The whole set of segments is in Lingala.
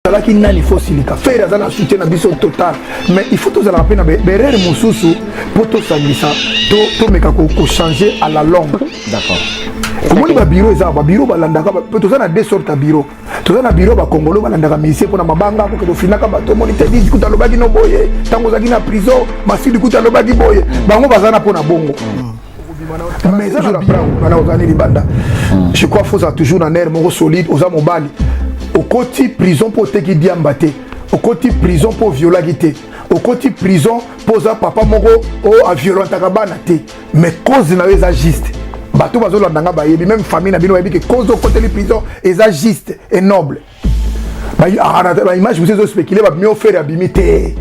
Salaki nani faut silika faire dans la soutien na biso total mais il faut tous la peine berere mususu pour tout sangisa to meka ko changer à la longue. D'accord. Comment ba bureau ça ba bureau balandaka peut tous na deux sortes de bureau tous na bureau ba congolo balandaka mise pour na mabanga ko to finaka ba to monite di kuta lobaki no boye tango zaki na prison masili kuta lobaki boye bango bazana pour na bongo. Mais ça je crois faut ça toujours un air mon solide aux âmes mobali au côté prison pour te qui diambaté au côté prison pour violer au côté prison pour ça papa moko o a violent takabana te mais cause na les juste bato bazo la ndanga ba yebi même famille na bino yebi que cause au côté de prison est juste et noble ba image vous êtes spéculer ba mieux faire abimité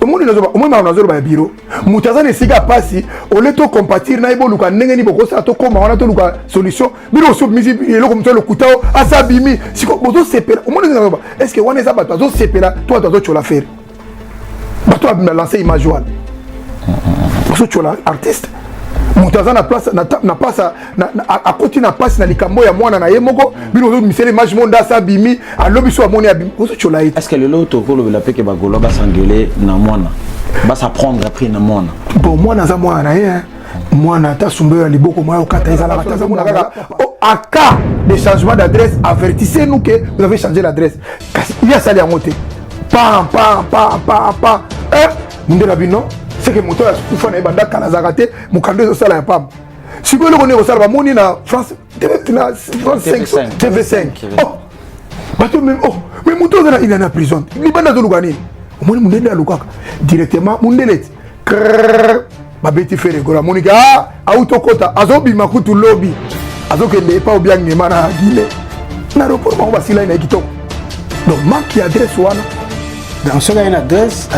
au monde nazo ba bureau mutazane siga pasi au lieu to compatir na ibo luka ndenge ni boko sa to koma wana to luka solution bino so misi eloko mto le kutao asabimi siko bozo sepela au monde nazo ba est-ce que wana za bato zo sepela toi to chola faire bato a lancer image wana bozo chola artiste mutazana place na place na côté na place na likambo ya mwana na yemoko bino zo misele image monde asabimi alobi so amoni abimi bozo chola ite est-ce que le loto ko le peke ba golo ba s'engueuler na mwana ba s'apprendre après na mwana bon mwana za mwana mwana ta sumbe ya liboko moya okata ezala bataza mwana kaka en cas de changement d'adresse avertissez-nous que vous avez changé l'adresse il y a ça les monter pam mundela bino c'est que moto ya kufa na banda kana zakate mukando zo sala ya pam siko le connait au sala moni na France TV5 oh bato même oh mais moto il est en prison ni banda zo lugani moni mundela lukaka directement mundelet babeti fere gola monika auto kota azobi makutu lobby azokende pa obiange mana Guinée na report ba basila ina kitoko donc manque adresse wana dans ce cas une adresse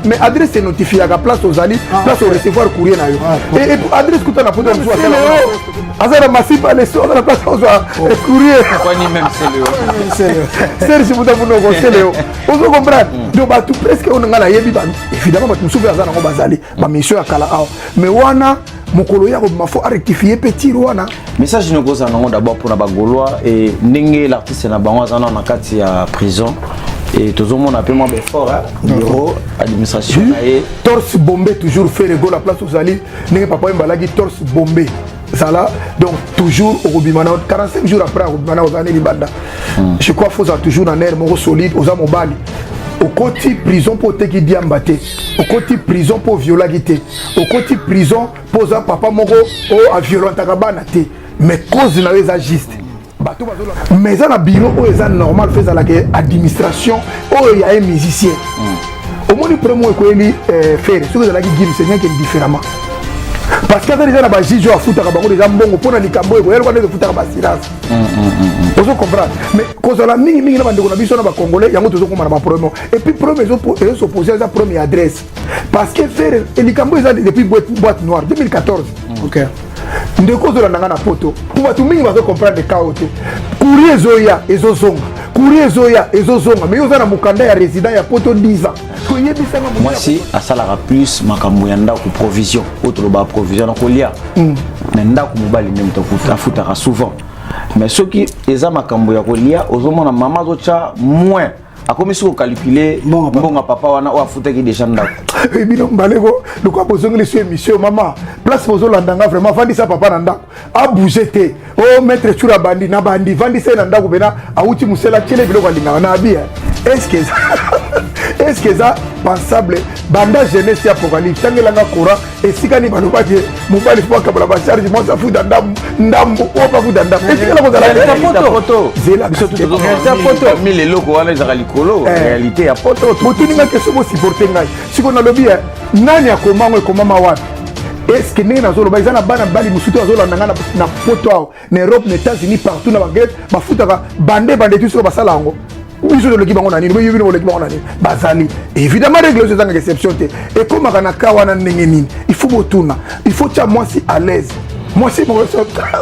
mais adresse est notifiée à la place aux alliés place au recevoir courrier na yo et adresse kuta na poto mso azara masipa les sur la place aux courrier quoi ni même c'est Serge Muta Munoko c'est Léo on peut comprendre donc ba tout presque on ngala yebi ba évidemment ba musubi azana ngo bazali ba mission akala aw mais wana mokolo ya ko mafo a rectifier petit wana message ne goza nango d'abord pour na bagolois et ndenge l'artiste na bango azana na kati ya prison et tout le monde a paiement fort bureau administration et torse bombé toujours fait rigolo la place aux alliés n'est papa mbalagi torse bombé ça là donc toujours au Rubimana 45 jours après au Rubimana aux années libanda je crois faut ça toujours un air mon solide aux âmes mobali au côté prison pour te qui diambaté au côté prison pour violer au côté prison pour ça papa moko o a violent takabana te mais cause na les juste mais ça na bureau où est normal fait ça la administration où il y a un musicien au moins le premier ko eli faire ce que la game c'est bien qu'il différemment parce que déjà na ba jijo a futa ka bango déjà mbongo pona likambo ko yelo ko futa ka ba silence vous comprendre mais cause la mingi na bandeko na biso na ba congolais yango tozo komana ba problème et puis premier ils s'opposer à sa première adresse parce que faire likambo ça depuis boîte noire 2014 OK ndeko zo na poto pour batu mingi bazo comprendre ka ote courrier zoya ezozonga mais yo za na mukanda ya résident ya poto 10 ans moi si à ça la plus makambo ya ndako provision autre ba provision ko lia mais ndako mobali même to futa souvent mais ceux qui eza makambo ya ko lia ozomona mama zo cha moins a comme si on calculer bon papa wana o afuta ki déjà ndako et bino mbaleko le quoi bozongeli sur émission maman place bozo landanga vraiment vandi ça papa na ndako a bouger te o mettre chura bandi na bandi vandi ça na ndako bena a uti musela tele biloko linga na abia est-ce que ça pensable banda jeunesse ya apocalypse tangelanga courant et sikani balobaki mobali faut kabala ba charge moi ça fout ndambo o pas fout ndambo est-ce que la photo zela biso tout photo mais les locaux wana za likolo réalité ya photo motuninga que sobo supporter ngai siko na lobby nani akomango ekomama wana est-ce que nena zolo ba izana bana bali musuto zolo nanga na photo ao na Europe na États-Unis partout na baguette ba futaka bande tout sur basala ngo biso de l'équipe on a ni biso de l'équipe on a ni bazali évidemment règle c'est une exception et comme kana kawana nengeni il faut botuna il faut tia moi si à l'aise moi c'est mon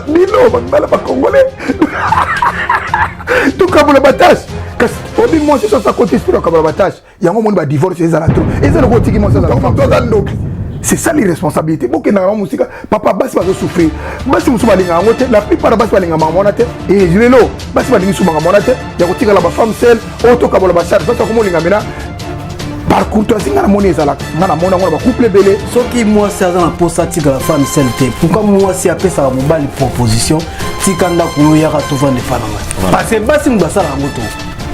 bilo bala ba congolais tout comme le batage on dit moi c'est ça côté sur comme le batage yango mon ba divorce ezala trop ezala ko tiki moi ça c'est ça l'irresponsabilité. Bon, que na musique, papa basi va souffrir. Basi musu balinga ngote, la plupart basi balinga mamonate et je lelo, basi balinga suma mamonate, ya kotika la femme seule, auto kabola bachar, basi ko molinga mena. Par courtoisie ngana moni ezala, ngana mona ngona ba couple belé. Soki moi c'est dans la poste tika la femme seule. Pourquoi moi si après ça va me proposition, tika nda ko ya ka to vendre fana. Parce que basi mbasa la moto.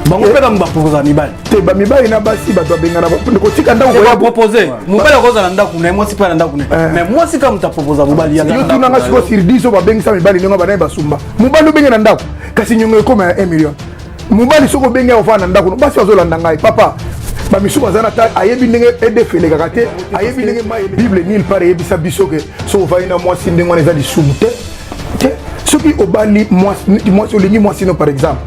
Bango pe ba proposer mibali. Te ba mibali na basi ba to bengana ba ko tika nda ko proposer. Mobali ko za nda kuna moi si pa nda kuna. Mais moi si comme ta proposer mobali ya. Yo tuna nga siko sur 10 ba bengisa mibali ninga ba na ba sumba. Mobali bengana nda kasi nyongo ko ma 1 million. Mobali soko benga ofana nda kuna basi ozolanda ngai papa. Ba misu bazana ta ayebi ndenge edefele kakate ayebi ndenge ma Bible nil pare yebisa biso ke so vaina mwasi ndenge wana eza lisumu te soki obali mwasi olingi mwasi no par exemple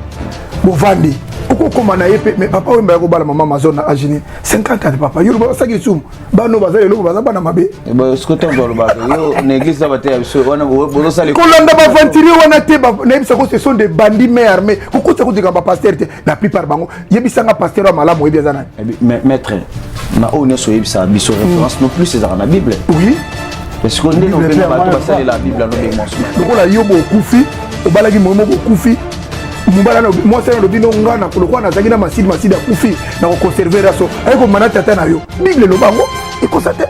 bovandi okokoma na ye pe mais papa wemba yakobala mama mazona na agini 50 ans papa yolo basaki lisumu bano bazali eloko baza bana mabe scrutin dans le bac yo l'église va te biso wana bozo sale kolanda ba venturi wana te ba nebisa ko ce sont des bandits mais armés kokota ko dika ba pasteur te la plupart bango yebisa nga pasteur wa malamu yebi azana maître na on so yebisa biso référence non plus c'est dans la Bible oui parce qu'on est dans le bateau basale la Bible no be mention lokola yobo okufi obalaki momo okufi mubala na moi c'est le bino ngana kolokwa na zaki na masidi akufi na ko conserver raso ayiko manata tata na yo Bible lo bango ikosate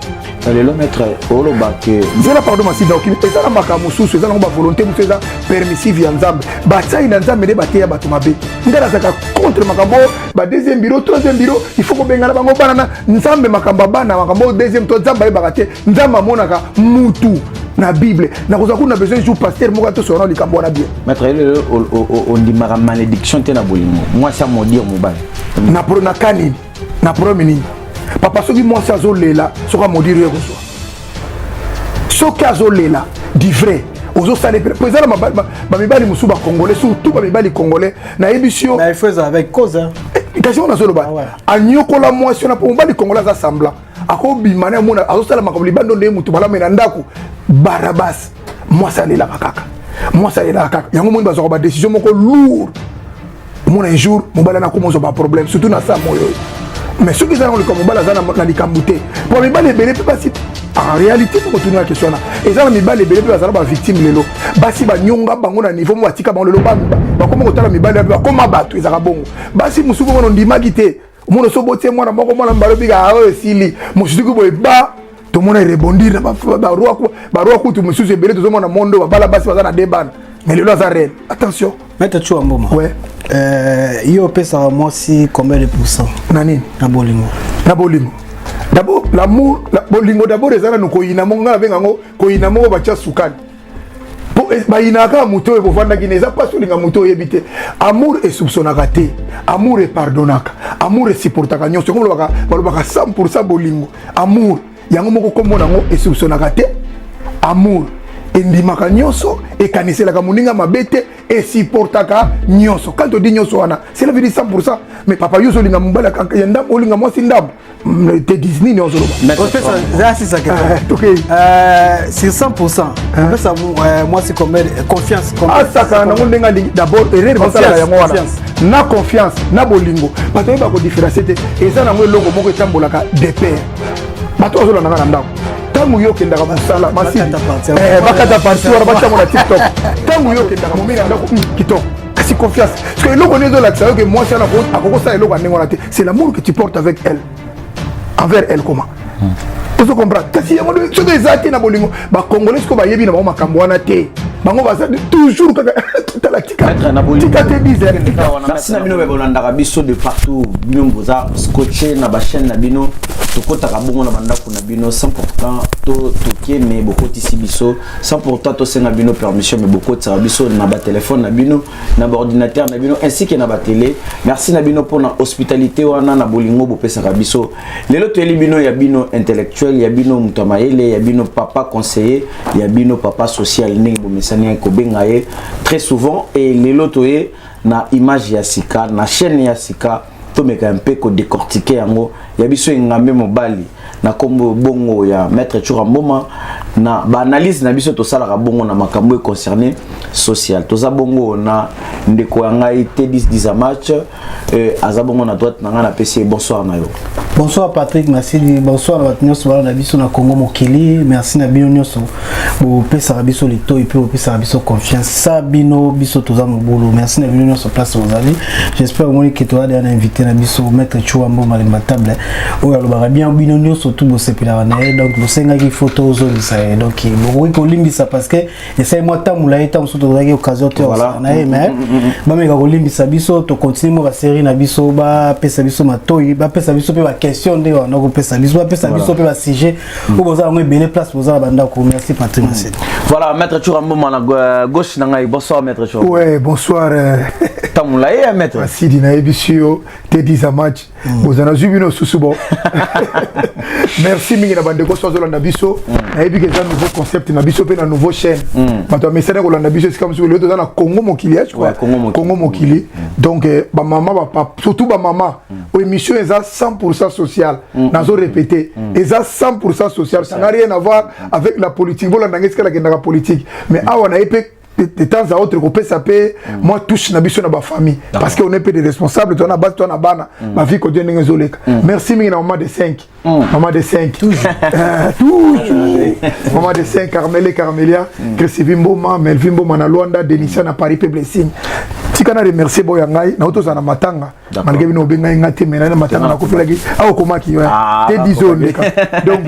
le maître olo baké zela pardon masidi okimi ezala makambo susu ezala ba volonté musu eza permissive ya nzambe batsai na nzambe ne bateya bato mabe ngala zaka contre makambo ba deuxième bureau troisième bureau il faut ko bengana bango bana nzambe makambo bana makambo deuxième to nzambe bakate nzambe monaka mutu na Bible na koza kuna besoin de pasteur moko to sona likambo na bien maître on dit mara malédiction te na bolingo moi ça mo dire mobile na pro na kani na promini papa soki moi ça zolela soka mo dire ko so soki azolela du vrai ozo sale président ba mibali musu ba congolais surtout ba mibali congolais na émission mais il faut avec cause kasi on a solo ba anyokola moi si on a pour mibali congolais za semblant ako bimana mona azo sala makabuli bando nde mutu bala mena ndako Barabas moi ça lela kaka moi ça lela kaka yango moni bazoko ba décision moko lourd mon un jour mobala na komozo ba problème surtout na ça moyo mais ceux qui ont le comme mobala za na likambuté pour mibali belé pe basi en réalité pour continuer la question là et ça mibali belé pe bazala ba victime lelo basi ba nyonga bango na niveau mo atika bango lelo ba komo kotala mibali ba koma batu ezaka bongo basi musuko mono ndimaki te mono so botie mwana moko mwana mbalo bika ayo sili musuku boy ba tout le monde est rebondi barua kutu mususu ebele tout le monde mondo babala basi bazana debana mais le lazare attention maître tu amboma ouais yo pesa moi si combien de pourcents nani na bolingo d'abord l'amour la bolingo d'abord ezana no koyina monga na benga ngo koyina mongo bacha sukani po ba inaka muto e bovanda kineza pas solinga muto yebite amour est soupçonnaka te amour est pardonnaka amour est supportaka nyonso ko balobaka 100% bolingo amour yango moko komona ngo esoupçonnaka te amour endimaka nyonso ekaniselaka moninga mabete esupportaka nyonso quand on dit nyonso wana c'est la vie de 100% mais papa yo zolinga mbala ya ndam olinga mwasi ndam te Disney nyonso loba c'est ça c'est 100% ça moi c'est comme confiance ça quand on ndenga d'abord erreur basala yango wana na confiance na bolingo bato ba ko différencier te eza na ngo longo moko etambolaka de pair bato ozolanda na ndako tangu yokendaka mosala masini bakata parti wana batiango na TikTok tangu yokendaka momena ndako kitoko kasi confiance parce que eloko nde ezolakisa yo ke mwasi wana akokosala eloko ndenge wana te c'est l'amour que tu portes avec elle envers elle comment ozo comprendre kasi yango soki eza te na bolingo bacongolais siko bayebi na bango makambo wana te bango baza toujours kaka tala tika te bize merci na bino bekolandaka biso de partout bino boza scotché na bachaîne na bino tokotaka bongo na bandako na bino 100% tokie me bokotisi biso 100% tosenga bino permission me bokotisaka biso na batelefone na bino na baordinateur na bino ainsi que na batélé merci na bino mpona hospitalité wana na bolingo bopesaka biso lelo toyeli bino ya bino intellectuel ya bino moto ya mayele ya bino papa conseiller ya bino papa social ndenge bomesani kobenga ye très souvent et lelo toye na image ya sika na chaîne ya sika tomeka un peu ko décortiquer yango ya biso ngambe mobali na kombo bongo ya maître Tchura Mboma na ba analyse na biso to sala bongo na makambo concerné social toza bongo na ndeko ya ngai te 10 match azabongo na droite na nga na PC bonsoir na yo Bonsoir Patrick, merci. Bonsoir à votre sur la biso na Congo Mokili. Merci na bino nyoso. Bo pesa biso les taux et puis pesa biso confiance. Sabino biso toza mobolo. Merci na bino nyoso place aux amis. J'espère au que tu as déjà invité na biso maître Chouambo malema table. Oya lo bara bien bino nyoso tout bo sepela na donc bo senga ki photo zo ça donc bo oui ko limbisa parce que essaye moi tamula eta on soto za occasion te voilà na mais ba meka ko limbisa biso to continuer mo ba série na biso ba pesa biso matoi ba pesa biso pe ba question de on a pesa biso pe ba sujet ou boza ngwe belle place boza banda ko merci Patrick Massé. Voilà maître Chouambo mana gauche na ngai bonsoir maître Chouambo. Ouais bonsoir tamula e maître Sidi na ebisio te 10 match bozana zubino susubo. Merci mingi na bande ko sozo na biso na ebi que un nouveau concept na biso pe na nouveau chaîne bato message ko na biso c'est comme si le to na Congo Mokili je crois Congo Mokili donc ba maman ba papa surtout ba maman o émission est à 100% social nazo répéter est à 100% social ça n'a rien à voir avec la politique voilà ndangesi kala kendaka politique mais awa na epé de temps à autre qu'on ça paie moi touche na biso na ba famille parce qu'on est peu des responsables toi na base toi na bana ma vie ko Dieu n'engue zoleka merci mingi na maman de 5 maman de 5 toujours maman de 5 Carmelia Christine Mboma Melvin Mboma na Luanda Denisia na Paris Blessing tika na remercier boya ngai na otoza na matanga malgré bino benga ngati mena na matanga na kopela ki au komaki te disons donc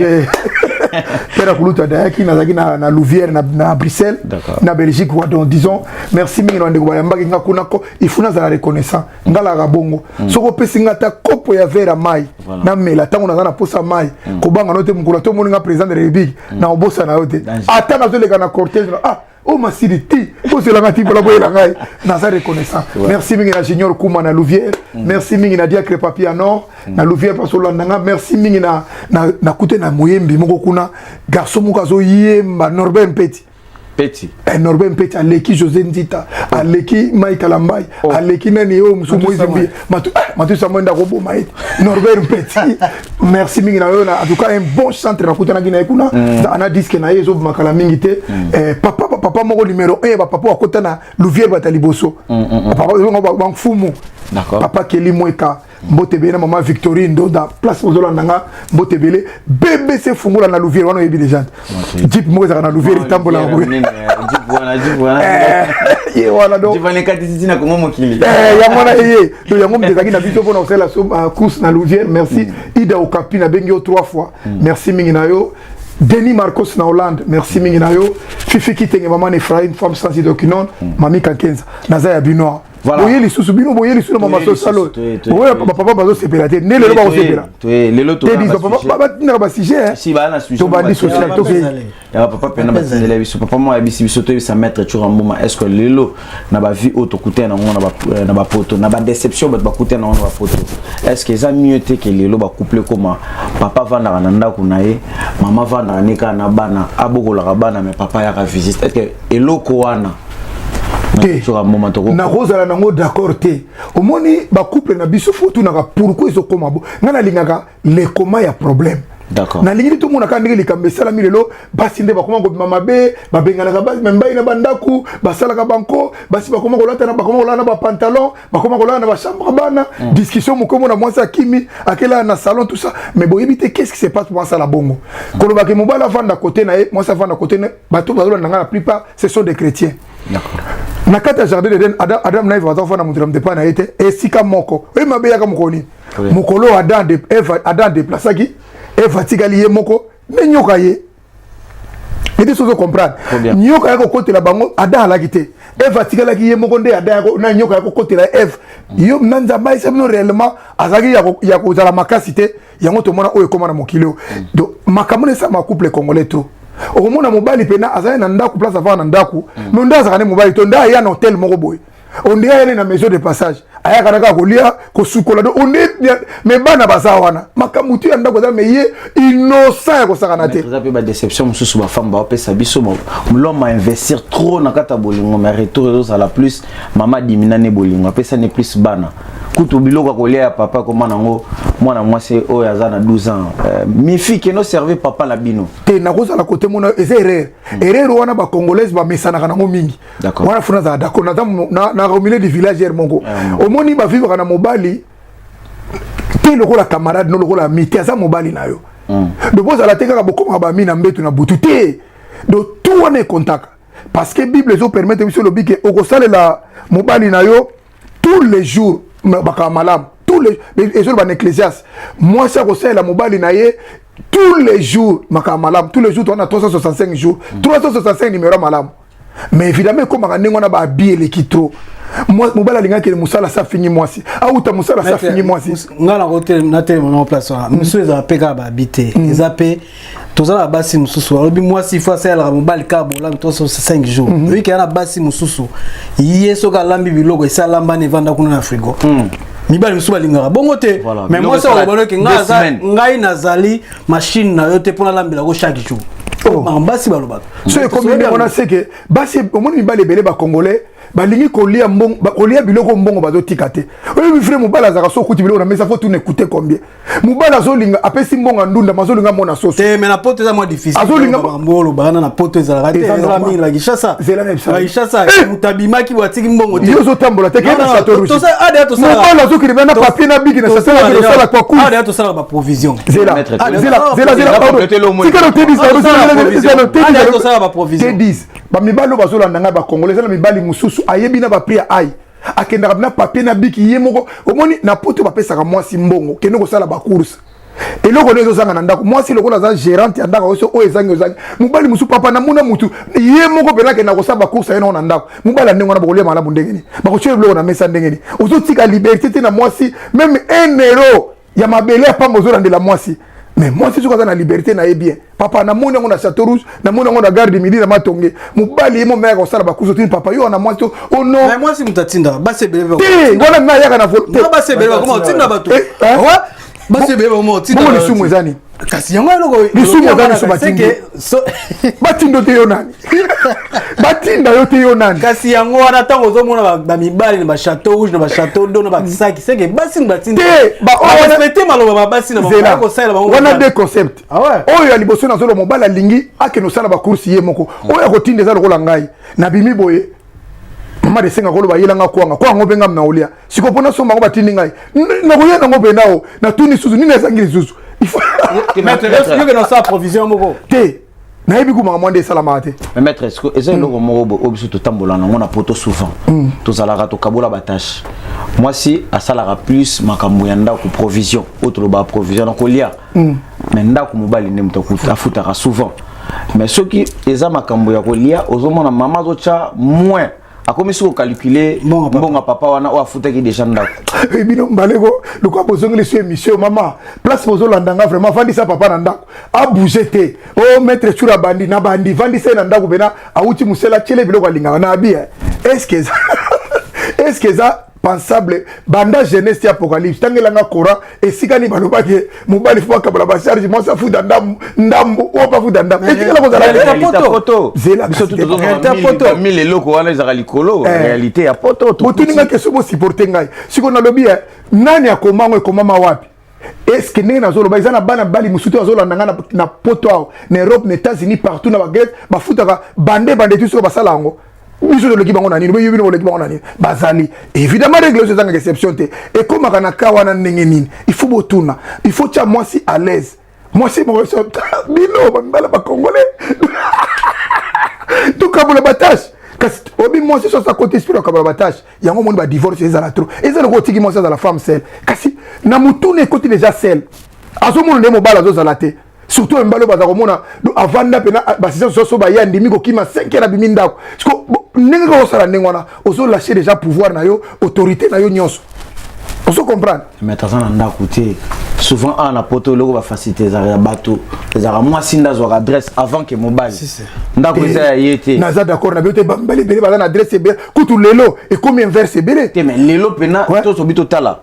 Pera Kuluta Dayaki na Louvière na Bruxelles na Belgique donc disons merci mingi na ndeko bayamba kinga kuna ko ifuna za reconnaissant ngala rabongo soko pesinga ta kopo ya vera mai na mela tango na posa mai ko banga note mukula to moninga président de la République na obosa na yote ata na zoleka na cortège oh ma siditi oh c'est la ngati pour la boyela ngai na za reconnaissant merci mingi na Junior Kuma na Louvière merci mingi na Diacre Papier Nord na Louvière paso landanga merci mingi na kute na Moyembi moko kuna garçon mukazo yemba Norbert Petit Norbert Petit aleki José Ndita aleki Mike Kalambai aleki nani o musu Moizimbi matu samenda robo maït Norbert Petit merci mingi na yona en tout cas un bon chanteur na kutana gina kuna ana disque na yezo makala mingi te papa moko numéro 1 papa akota na Louvière bataliboso papa ba mfumu d'accord papa Kelly Mweka Mbotebele na maman Victorine do da place ozolanda Mbotebele bébé se fungula na Louvière wana yebi déjà Jeep mo za na Louvière tambola ngo Jeep wana ye wala do Jeep kati na Congo Mokili ya mwana ye do yango mtezaki na biso pona osela course na Louvière merci Ida Okapi na bengi 3 fois merci mingi na yo Denis Marcos na Hollande merci mingi na yo Fifi Kitenge maman Ephraim femme sans document mami Kakenza Nazaya Binois voilà boyeli susu bino boyeli susu mama so salo oya papa bazo sepela te ne lelo ba sepela lelo to papa tina ba sujet si ba na sujet to bandi social to ke ya papa pena ba tindela biso papa mo abisi biso to sa maître Chouambo est-ce que lelo na ba vie auto couter na ngona na ba poto na ba déception ba couter na ngona ba poto est-ce que ça mieux te que lelo ba couple comment papa vanda na ndako na ye mama vanda nika na bana abokola bana mais papa ya ka visite est-ce que eloko wana na kozala nango d'accord te omoni ba couple na biso fotu na pourquoi ils koma bo ngana lingaka le koma ya problème d'accord na lingi to mona kandiki likambe sala milelo basi nde bakoma ngo mama be babengana ka basi membai na bandaku basala ka banko basi bakoma kolata na bakoma kolana ba pantalon bakoma kolana na ba chambre bana discussion mukomo na mwasa kimi akela na salon tout ça mais bon éviter qu'est-ce qui se passe pour ça la bongo koloba ke mobala vanda côté na mwasa vanda côté na bato bazolo na la plupart ce sont des chrétiens d'accord na kata jardin de Adam na Eva bazofana muturam de pana ete esika moko e mabe ya ka mukoni mukolo Adam de plasaki Eva tigali ye moko me nyoka ye ete sozo comprendre nyoka yako kote la bango Adam alaki te Eva tigali ye moko nde Adam yako na nyoka yako kote la Eve yo nanza ba isa no réellement azaki ya ko zala makasi te yango to mona oyo koma na mokilo donc makamone sa ma couple congolais trop okomona mobali pena azali na ndaku place avant na ndaku mais ndaza kana mobali to nda ya na hotel moko boy on dit na maison de passage aya kana ka kolia ko sukola do on est mais bana bazawana makamutu ya ndako za meye innocent ya ko sakana te ça peut ba déception mususu ba femme ba pesa biso l'homme a investir trop na kata bolingo mais retour ça la plus mama dimina ne bolingo pesa ne plus bana kutu biloko kolia ya papa koma nango mwana mwasi oyo azana 12 ans mi fille que no servait papa la bino te na koza la côté mona erreur wana ba congolaise ba mesana kana ngo mingi wana funa za d'accord na au milieu du village mongo omoni ba vivre kana mobali te lokola camarade no lokola ami te aza mobali na yo de bozala te kaka bokoma bami na mbetu na butu te de tout wana ekontaka parce que bible ezopermettre biso lobi ke okosalela mobali na yo tous les jours bakaka malamu tous les ezoloba na ecclésiaste mwasi akosalela mobali na ye tous les jours makaka malamu tous les jours toana 365 jours 365 numéro malamu mais évidemment ekomaka ndenge wana baabi eleki trop mobali alingaki mosala sa fini mwasi auta mosala sa fini mwasi nga na telema na place wana monsieur ezala mpe kaka baabi te eza mpe tozala basi mosusu alobi mwasi ifo asalelaka mobali kaka bolami 365 jours oyiki ya na basi mosusu ye soki alambi biloko esi alambani evanda kuna na frigo mibali mosusu balingaka bongo te mais mwasi akobanoki ngai nazali machine na yo te mpo nalambelako chaque jour basi balobaka so ekomi ndenge wana seke basi omoni mibali ebele bacongolais balingi kolia biloko mbongo bazotika te oyebi frère mobali azalaka so okuti biloko na mesa fo tuna ekute combien mobali azolinga apesi mbongo ndunda mazolinga mona soso te mais na poto eza mwa difficile azolinga mbolo bana na poto ezalaka te ezala mingi la gishasa mutabimaki bwatiki mbongo te yo zotambola te kena chateau rouge mobali azokiri na papier na biki na sasala ki sala kwa cour ade to sala ba provision zela tikalo te dis ba mibalo bazolanda nga ba congolais na mibali mususu ayebi na ba prix ai akendaka na papier na biki ye moko omoni na poto bapesaka mwasi mbongo kende kosala ba course eloko nezo zanga na ndako mwasi lokola za gérante ya ndako oso oyo ezangi ozangi mobali musu papa na muna mutu ye moko pena kenda kosala ba course yena na ndako mobali ndenge wana bakolia malamu ndenge ni bakochela biloko na mesa ndenge ni ozotika liberté na mwasi même 1 euro ya mabele apamba ozolandela mwasi mais moi si tu as la liberté na bien papa na mona on a château rouge na mona on a garde midi na matonge mobali mo mère on sala ba kuzo papa yo na moi to oh non mais moi si mutatinda base bebe te wana na yaka na volonté base bebe comment tinda bato ouais base bebe mo tinda mo ni sumu ezani kasi yango eloko ni sumu ezani so batinde batindo te yo nani batinda yo te yo nani kasi yango wana tango ozomona ba mibali na ba château rouge na ba château d'eau na ba saki seke basi batinda te ba on respecter maloba ba basi na ba ko sala ba wana deux concepts oyo ya liboso na zolo mobali alingi akeno sala ba course ye moko oyo akotinda za lokola ngai na bimi boye mama de senga kolo ba yelanga kwanga kwa ngobe ngam na olia sikopona somba ngo batindi ngai na koyena ngobe nao na tuni suzu nini ezangili suzu il faut mettre yo que dans sa provision moko te na yebi kuma mwande salama te mais maître est-ce que eza eloko moko obiso totambola nango na poto souvent tozalaka tokabola batache moi si asalaka plus makambo ya ndako provision otoloba provision nakolia mais ndako mobali nde moto afutaka souvent mais soki eza makambo ya kolia ozomona mama azotia moins akomi siko calculer mbongo papa wana o afutaki déjà ndako bino mbaleko lokwa bozongeli sur émission mama place bozolandanga vraiment vandisa papa na ndako a bouger te o mettre chura bandi na bandi vandisa na ndako bena auti musela chele biloko alingaka na bia est-ce que ça pensable banda jeunesse ya apocalypse tangelanga kora esikani balobaki mobali fwa kabala ba charge moi ça fout ndambo o pas fout ndambo etikala ko zala photo zela biso tout photo 1000 eloko wana ezaka likolo réalité ya photo to tuninga ke sobo supporter ngai siko na lobi nani akomango ekomama wapi est-ce que ndenge nazoloba eza na bana bali musutu azolanda nga na poto ao na Europe na États-Unis partout na ba Grèce bafutaka bande tu siko basala yango biso de l'équipe ngona nini bo yibino l'équipe ngona nini bazali évidemment règle c'est une exception te et comme kana kawana ndenge nini il faut botuna il faut tia moi si à l'aise moi si mo so bino bala ba congolais tout comme le batache kasi obi moi si so sa côté spiro comme le batache yango moni ba divorce ezala trop ezala ko tiki moi ça la femme seule kasi na mutune côté déjà seule azo mo ndemo bala zo zalate surtout mbalo baza komona avanda pena basisa so ba yandi miko kima 5 na bimindako ndenge ko sala ndenge wana ozo lâcher déjà pouvoir na yo autorité na yo nyonso ozo comprendre mais tazana ndako te souvent na poto loko ba facilité za bato ezaka moi sinda zo adresse avant que mobile ndako eza ya yete naza d'accord na biote bambali bele baza na adresse be kutu lelo et combien verse bele te mais lelo pena to so bito tala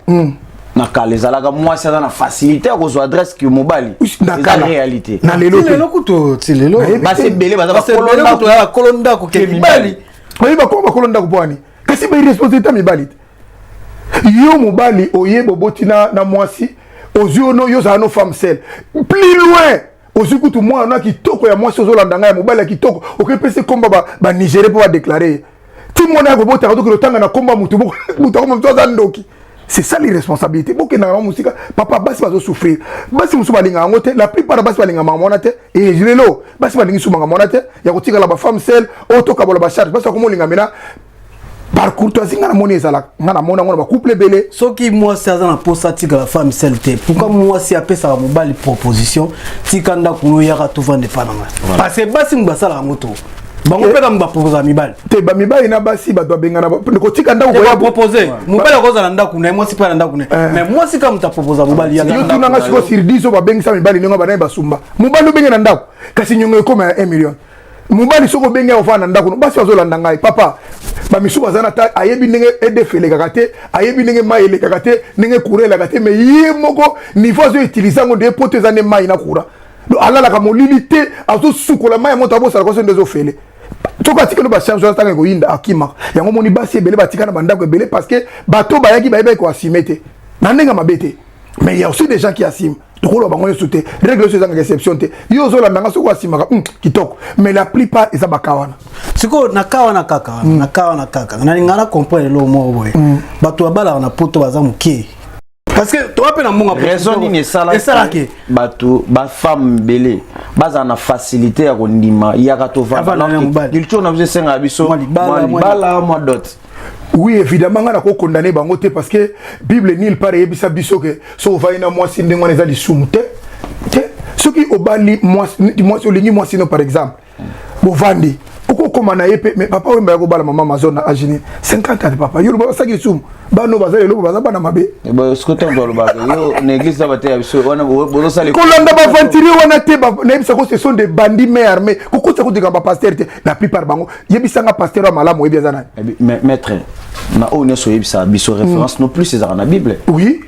na kala ezalaka mwasi aza na facilité ya kozwa adresse ke mobali eza réalité na lelo kutu ti lelo basi ebele baza bakolo ndako ke mibali oyi bakolo ndako pwani kasi ba irresponsabilité mibali yo mobali oye boboti na mwasi oziono yo za no femme seule plus loin ozi kutu mwa na kitoko ya mwasi ozolanda nga ya mobali ya kitoko okepese komba ba Nigeria po ba déclarer ti mona ya kobota ka to tanga na komba mutu komba mutu za ndoki c'est ça l'irresponsabilité. Beaucoup na musique papa basi bazo souffrir. Basi musu balinga ngote, la plupart basi balinga mamona te et je lelo basi balingi suma mamona te ya kotika la ba femme seule auto kabola ba charge basi ko linga mena par courtoisie ngana moni ezala ngana mona ngona ba couple belé soki moi c'est azana posa tika la femme seule te pourquoi moi si apesa la mobali proposition tika nda kuno yaka to vendre pas na parce que basi mbasala moto bango peka mba proposer mibali te ba mibali na basi ba doit bengana ko tika nda ko ya proposer mobali ko za nda kuno moi si pas nda kuno mais moi si comme ta proposer mobali ya yo tuna nga siko sur 10 ba bengisa mibali ningo ba na ba sumba mobali bengena nda kasi nyongo ko ma 1 million mobali soko benga ofana nda kuno basi azolanda ngai papa ba misuba zana ta ayebi ndenge edefele kakate ayebi ndenge mai ele kakate ndenge kurela kakate mais ye moko niveau zo utiliser ngo de pote zane mai na kura do alala ka molilité azo sukola mai moto abo sala ko sende zo fele toka tikelo ba charge zo tanga ko yinda akima yango moni basi ebele batika na banda ko ebele parce que bato bayaki bayeba ko asimete na ndenga mabete mais il y a aussi des gens qui asiment donc on va sauter règle ces exceptions te yo zo la ndanga soko asimaka kitoko mais la plupart ils abakawana siko nakawana kaka nakawana kaka na ngana comprendre lo mo boy bato abala na poto baza muke parce que toi pe na monga raison ni sala ke bato ba femme belé baza na facilité ya kondima ya ka to vendre il tourne vous senga biso bala moi dot. Oui, évidemment, on a condamné Bangote parce que Bible nil pare ebisa biso que so vaina moi si ndengwa neza li sumte. Ce qui obali moi olingi moi sino par exemple. Bovandi. Oko komana yepe mais papa wemba ko bala mama mazona agini 50 ans papa. Yo ba saki sum. Ba no bazali lo baza bana mabe. Ba scooter ndo lo ba. Yo l'église va te biso wana bo sali. Kolanda ba ventiri wana te ba na ebisa ko ce sont des bandits mais armés. Koko ça ko diga ba pasteur te. La plupart bango yebisa nga pasteur wa malamu yebisa na. Maître na on est sur biso référence non plus c'est dans la Bible. Oui.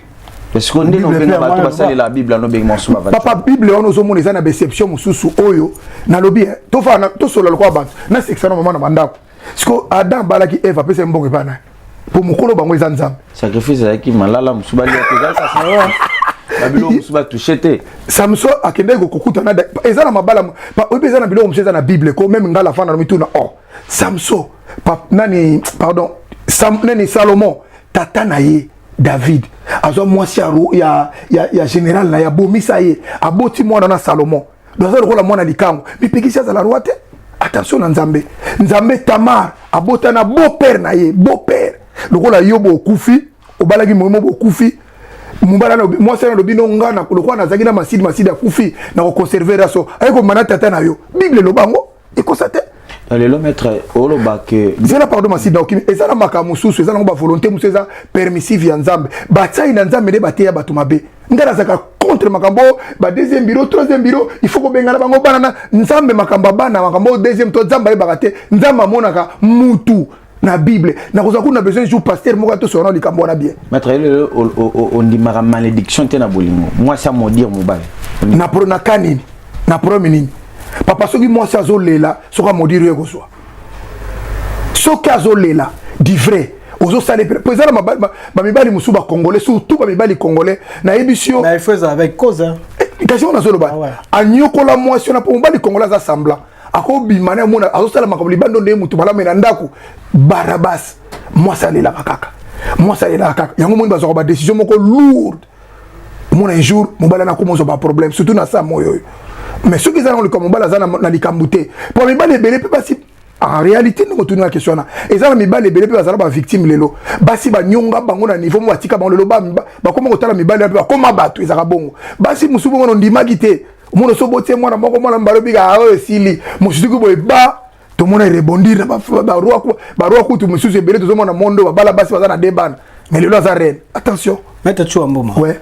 Parce qu'on dit non venga ba to basali la Bible no bengmo so ba. Papa Bible on ozomona eza na déception mususu oyo na lobi to fa na to solo kwa bantu na section na mama na bandako. Siko Adam balaki Eva pese mbongo bana. Pour mukolo bango eza nzambe. Sacrifice yaki malala musubali ya ça ça. Babilo musuba touchete. Samson akende ko kokuta na eza na mabala pa obi eza na bilo museza na Bible ko même ngala fa na mituna oh. Samson nani pardon nani Salomon tata na ye David azo mwasi ya général na ya bomisa ye aboti mwana na Salomon dozo lokola mwana likango mipikisi za la roi te attention na nzambe Tamar abota na beau-père na ye beau-père lokola yobo okufi obalaki momo okufi mubala no mwasi na lobino ngana lokola nazaki na masidi akufi na ko conserver raso ayiko mana tata na yo Bible lobango ekosate. Allez, le maître, au bac. C'est la pardon, Massi Daokim. Et ça, la makamusu, c'est ça, la volonté, c'est ça, permissive, Yanzambe. Bataille, Yanzambe, les batailles, Batumabe. Ndara Zaka contre Makambo, deuxième bureau, troisième bureau, il faut que Bengala Bango Banana, Nzambe Makamba Bana, Makambo, deuxième, to Zamba et Bagate, Nzamba Monaka, Moutou. Na Bible, na kozaku na besoin de jouer pasteur mokato sur le cambo na bien. Maître, on dit ma malédiction te na bolingo. Moi ça me dire mobile. Na pro na kanini, na pro menini. Papa soki moi ça zolela soka modire ko so soka zolela di vrai ozo sale président ba mibali musuba congolais surtout ba mibali congolais na ebisio na ifeza avec cause kasi on a zolo ba anyokola moi si on a pour mibali congolais za semblant akobi mana mona azo sala makabuli bando nde mutu bala mena ndako barabas moi ça lela kaka moi ça lela kaka yango moni bazo ba décision moko lourde mona un jour mobala na komozo ba problème surtout na sa moyo. Mais ceux qui ont le combat na likambute pour mes balles belé basi en réalité nous retournons la question là et ça mes balles belé basi ba victime lelo basi ba nyonga bango na niveau mo atika bango lelo ba comment otala mes balles ba comment batu ezaka bongo basi musubu ngono ndimaki te mono so botie mwana moko mwana mbalobi ga esili musuku boy ba to mona rebondir ba roi ku tu mususu belé to mona mondo ba bala basi bazana debana mais lelo za reine attention mette tu en mboma ouais.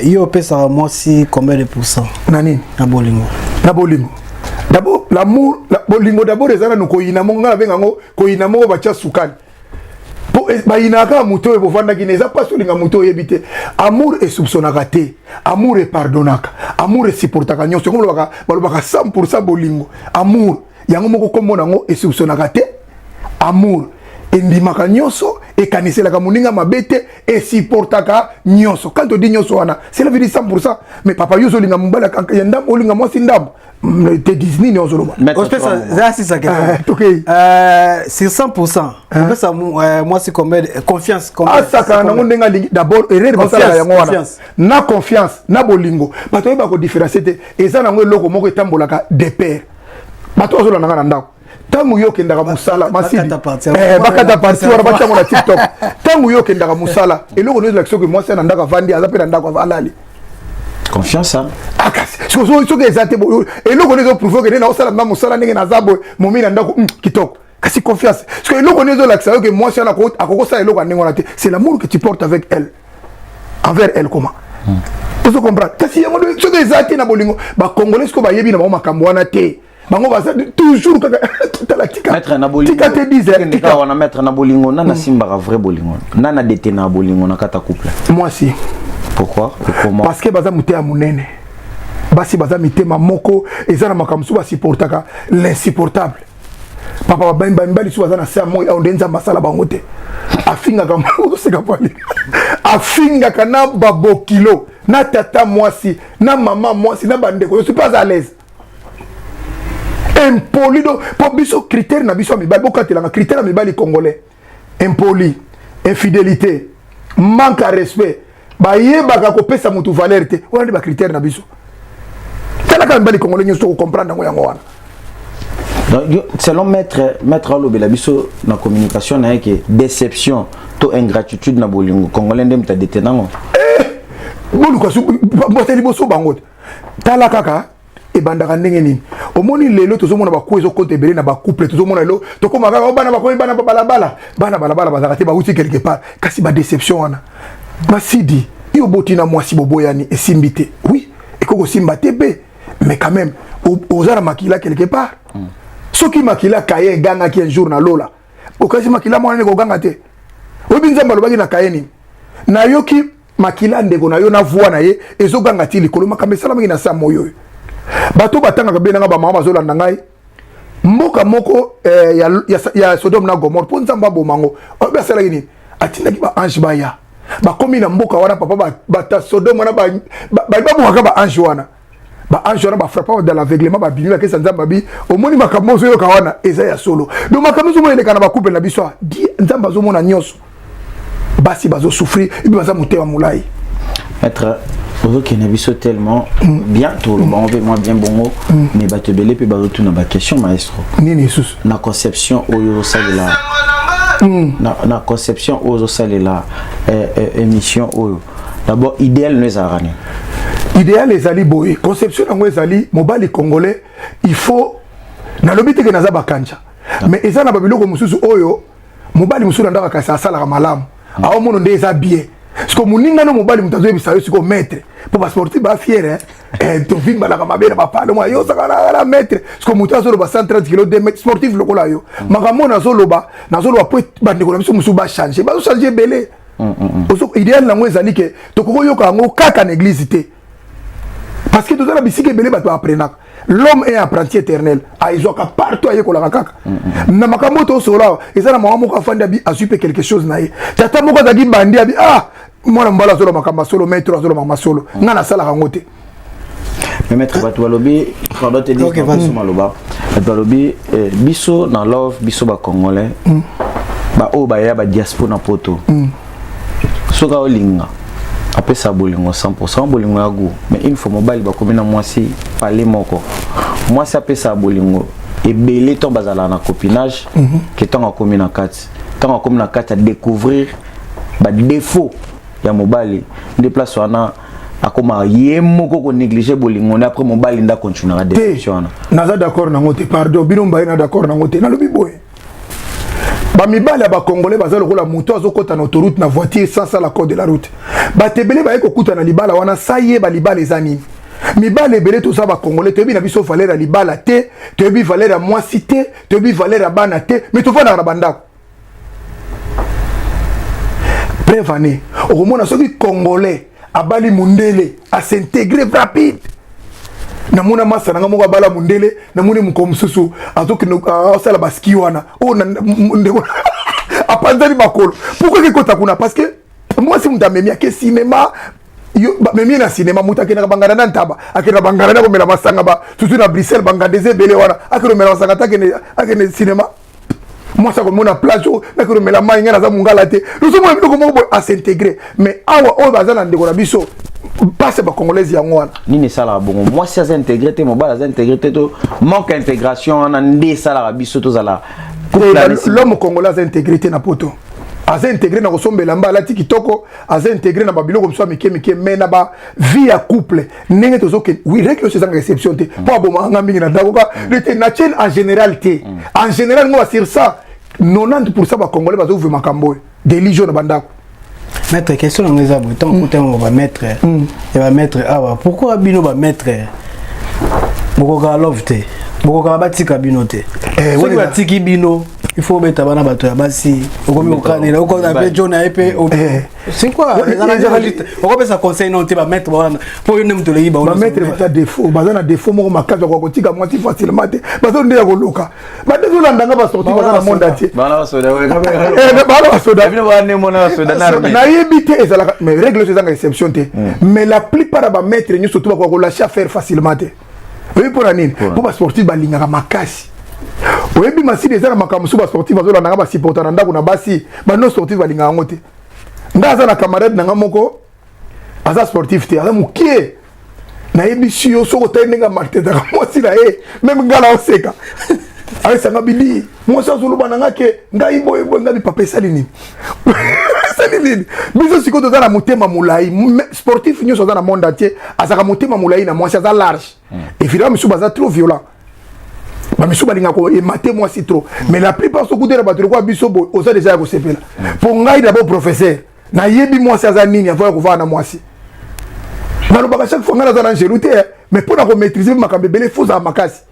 Yo pesa moi si combien de pourcents nani na bolingo d'abord l'amour la bolingo d'abord ezana no koyina monga benga ngo koyina mo ba tia sukani po ba inaka muto e bovanda kineza pas solinga muto yebite amour et soupçonnaka te amour et pardonnaka amour et supportaka nyonso ko balobaka 100% bolingo amour yango moko komona ngo et soupçonnaka te amour endimaka nyonso ekaniselaka moninga mabete et supportaka nyonso quand on dit nyonso wana c'est la vérité 100% mais papa yo zolinga mbala yandam olinga mwasi ndam te Disney ni ozoloba c'est ça que c'est 100%. Ça moi c'est combien confiance ça quand on ndenga d'abord erreur basala yango wana na confiance na bolingo bato ba ko différencier eza nango eloko moko etambolaka de pair bato ozolanda na ndako tangu yo kendaka musala masidi bakata parti wana bacha mona TikTok tangu yo kendaka musala eloko nezo lakso que moi c'est na ndaka vandi aza pe na ndako alali confiance hein so que ezate eloko nezo prouver que na osala na musala ndenge na zabo momi na ndako kitoko kasi confiance parce que eloko nezo lakso que moi c'est na ko akokosa eloko ndenge wana te c'est l'amour que tu portes avec elle envers elle comment tu comprends kasi yango so que ezate na bolingo ba congolais ko ba yebi na makambo wana te bango basa toujours talatika mettre na bolingo tika te disait tika wana mettre na bolingo nana simba vrai bolingo nana dété na bolingo na kata couple moi si pourquoi et comment parce que baza muté ya munene basi baza mitema moko ezana makamsu ba supportaka l'insupportable papa bamba mbali su baza na sa moya ondenza masala bango te afinga kama oseka pali afinga kana babo kilo na tata mwasi na mama mwasi na bandeko je suis pas à l'aise impoli do po biso critère na biso mibali bokatelanga critère na mibali congolais impoli infidélité manque à respect bayebaka kopesa mutu valeur te wana ndi ba critère na biso talaka mibali congolais nyoso ko comprendre yango wana donc selon maître Alobela biso na communication na yake déception to ingratitude na bolingo congolais ndem ta détenango boluka su boteli boso bango tala kaka ebandaka ndenge nini omoni lelo tozomona bakwe ezokonta ebele na bacouple tozomona lelo tokoma kaka bana bakomi bana balabala bazaka te bauti quelque part kasi badéception wana basidi yo botina mwasi boboyani esimbi te oui ekoko simba te be mais quand même ozala makila quelque part soki makila kaye egangaki un jour na lola okasi makila mwana ndeko oganga te oyebi nzambe alobaki na kaye nini nayoki makila ndeko na yo na voix na ye ezoganga ti likolo makambo esalamaki na sa moyo oyo bato batangaka benanga bamama bazolanda ngai mboka moko ya Sodome na Gomorrhe mpo nzambe abomango oyebi asalaki nini atindaki baange baya bakomi na mboka wana papa bata Sodome wana babomaka baange wana baange wana bafrappa dans l'aveuglement babimi bakesa nzambe babi omoni makambo ozoyoka wana eza ya solo donc makambo ezomona eleka na bakouple na biso di nzambe azomona nyonso basi bazosouffrir ebi baza motema molai être ok na biso tellement bien tout le monde veut moi bien bongo mais ba te belé pe ba retourner ba question maestro nini sus na conception oyo salela na conception oyo salela émission oyo d'abord idéal nous arani idéal ezali boye conception nango ezali mobali congolais il faut na lobité que naza bakanja mais eza na babiloko mususu oyo mobali mususu ndaka kasa asala malamu awo mono nde eza bien parce que moninga no mobali mutazo ebisa yo siko maître pour ba sportif ba fier to vimba la kamabera ba palo mo yo saka la maître parce que mutazo lo ba 130 kg de mètre sportif lokola yo makambo nazo loba po bandeko na biso musu ba changer belé oso idéal nango ezali ke to koko yoka ngo kaka na église te parce que tout ça la bisike belé ba to apprendre l'homme est apprenti éternel aizoka partout aye kolaka kaka na makambo to sola ezala mwa moko afandi abi asupe quelque chose na ye tata moko dagi bandi abi mwana mbala solo makamba solo maître solo mama solo ngana sala kangote mais maître batwalobi pardon te dire que maloba batwalobi biso na love biso ba congolais ba o ba ya ba diaspora na poto soka olinga apesa bolingo 100% bolingo ya goût mais une fois mobile ba komina mwasi pale moko mwasi apesa bolingo ebele to bazala na copinage que tant komina kati tant komina kati à découvrir ba défaut ya mobali de place wana akoma yemoko ko négliger bolingo après mobali nda continuer la déception naza d'accord na ngote pardon binomba na d'accord na ngote na lobi boye ba mibali ba congolais bazalo ko la moto azokota na autoroute na voiture sans la code de la route ba tebele ba ekokuta na libala wana saye ba libala ezani mibali ebele to sa ba congolais tebi na biso valeur ya libala te tebi valeur ya mwasi te tebi valeur ya bana te mais to fana na bandako prévané au moment soki congolais abali mundele a s'intégrer rapide na mona masa na moko abala mundele na moni mukomsusu azoki no sala baski wana o na ndeko apanzali bakolo pourquoi que kota kuna parce que moi si mundamemia ke cinéma mais mie na cinéma muta ke na bangana na ntaba akena bangana na komela masanga ba tutu na Bruxelles bangandeze belé wana akero mela masanga ta akene cinéma moi ça comme on a plage akero mela mai ngana za mungala te nous sommes biloko moko à s'intégrer mais awa o bazana ndeko na biso passe ba congolais ya ngwana nini sala bongo moi si ça intégrité mo ba za intégrité to manque intégration na ndé sala biso to zala l'homme congolais a intégrité na poto aza intégré na kosombela mbala ti kitoko aza intégré na babiloko mso mike mais na ba vie ya couple ndenge tozo ke oui règle c'est une exception te po aboma nga mingi na dakoka na chaîne en général te en général moi sur ça 90% ba congolais bazo ouvrir makambo religion na bandako. Maître, question dans les arbres, tant que on va mettre et va mettre pourquoi bino va mettre beaucoup ka love te beaucoup ka batika bino te so ba tiki bino il faut mettre bana bato ya basi okomi okanela oko na pe John ape c'est quoi les analystes on peut ça conseil non te ba mettre bana pour une mto leyi ba mettre ta défaut bazana défaut moko makaza ko kotika moi si facilement te bazo ndeya ko loka ba dezo landanga ba sorti bazana monde entier bana basoda bana basoda bino ba ne mona soda na yebité ezala mais règle c'est une exception te mais la plupart ba mettre ñu surtout ba ko lâcher faire facilement te oui pour anine pour ba sportif ba lingaka makasi oyebi masini eza na makambo ba sportif bazolanda ba supporter na ndako na basi ba non sportif balinga ngo te ndaza na camarade na ngamoko aza sportif te aza mukie na yebi siyo soko tainga marteta ka mosi na même ngala oseka avec ça ngabili moi ça zulu bananga ke ngai boye ngabi papa salini salini biso siko to na mutema mulai sportif nyo so na monde entier azaka mutema mulai na moi ça large et finalement misu baza trop violent ba misu balinga ko et maté moi si trop mais la plupart so kudera batru ko biso bo oza déjà ko sepela pour ngai d'abord professeur na yebi moi ça za nini avant ko va na moi si na lo ba chaque fois ngana za na gerouté mais pour na ko maîtriser makambe belé faut za makasi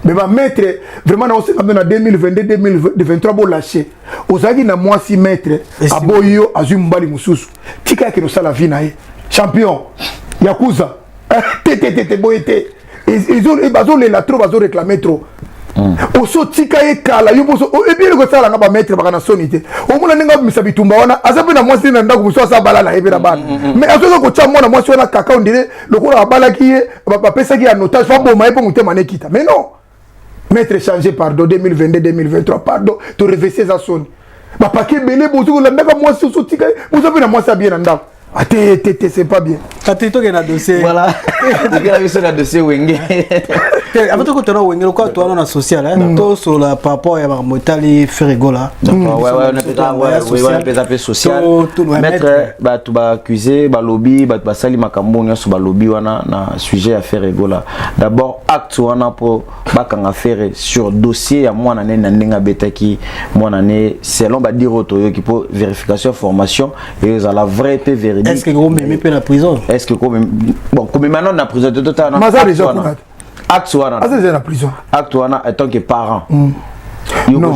mais va mettre vraiment na oseka na 2022 2023 bo lâcher ozaki na moi si mettre aboyo azumbali mususu tika ke no sala vie na champion yakuza tete boyete ils ont bazo les la trop bazo réclamer trop oso tika e kala yo boso e bien ko sala ngaba mettre baka na sonité o mona ninga misa bitumba wana azape na mwasi na ndako muso sa balala ebera bana mais azo ko cha mona mwasi wana kaka ondire lokolo bala ki ba pesa ki anotage fa boma epo mutema nekita mais non mettre changer pardon 2022 2023 pardon to reverser za soni ba paquet belé bozo ko ndaka mwasi so tika bozo pe na mwasi bien na ndako Tété, c'est pas bien. Quand tu es dans le dossier. Voilà. Tu es dans le dossier Wenge. Avant que tu aies Wenge, quoi, tu es dans la sociale. Tu sur la par rapport à Motali Ferregola. Ouais, on peut appeler social. Maître, tu vas accuser, lobby, tu vas salir Makambo, sur le lobby, on a un sujet à Ferregola. D'abord, acte on a pour bakanga faire sur dossier à moi nané nandenga betaki moi nané selon ba dire auto qui pour vérification formation et à la vraie pe véridique. Est-ce que vous même la prison? Est-ce que comme bon comme maintenant dans la prison de total non acte wana la prison acte wana en tant que parent non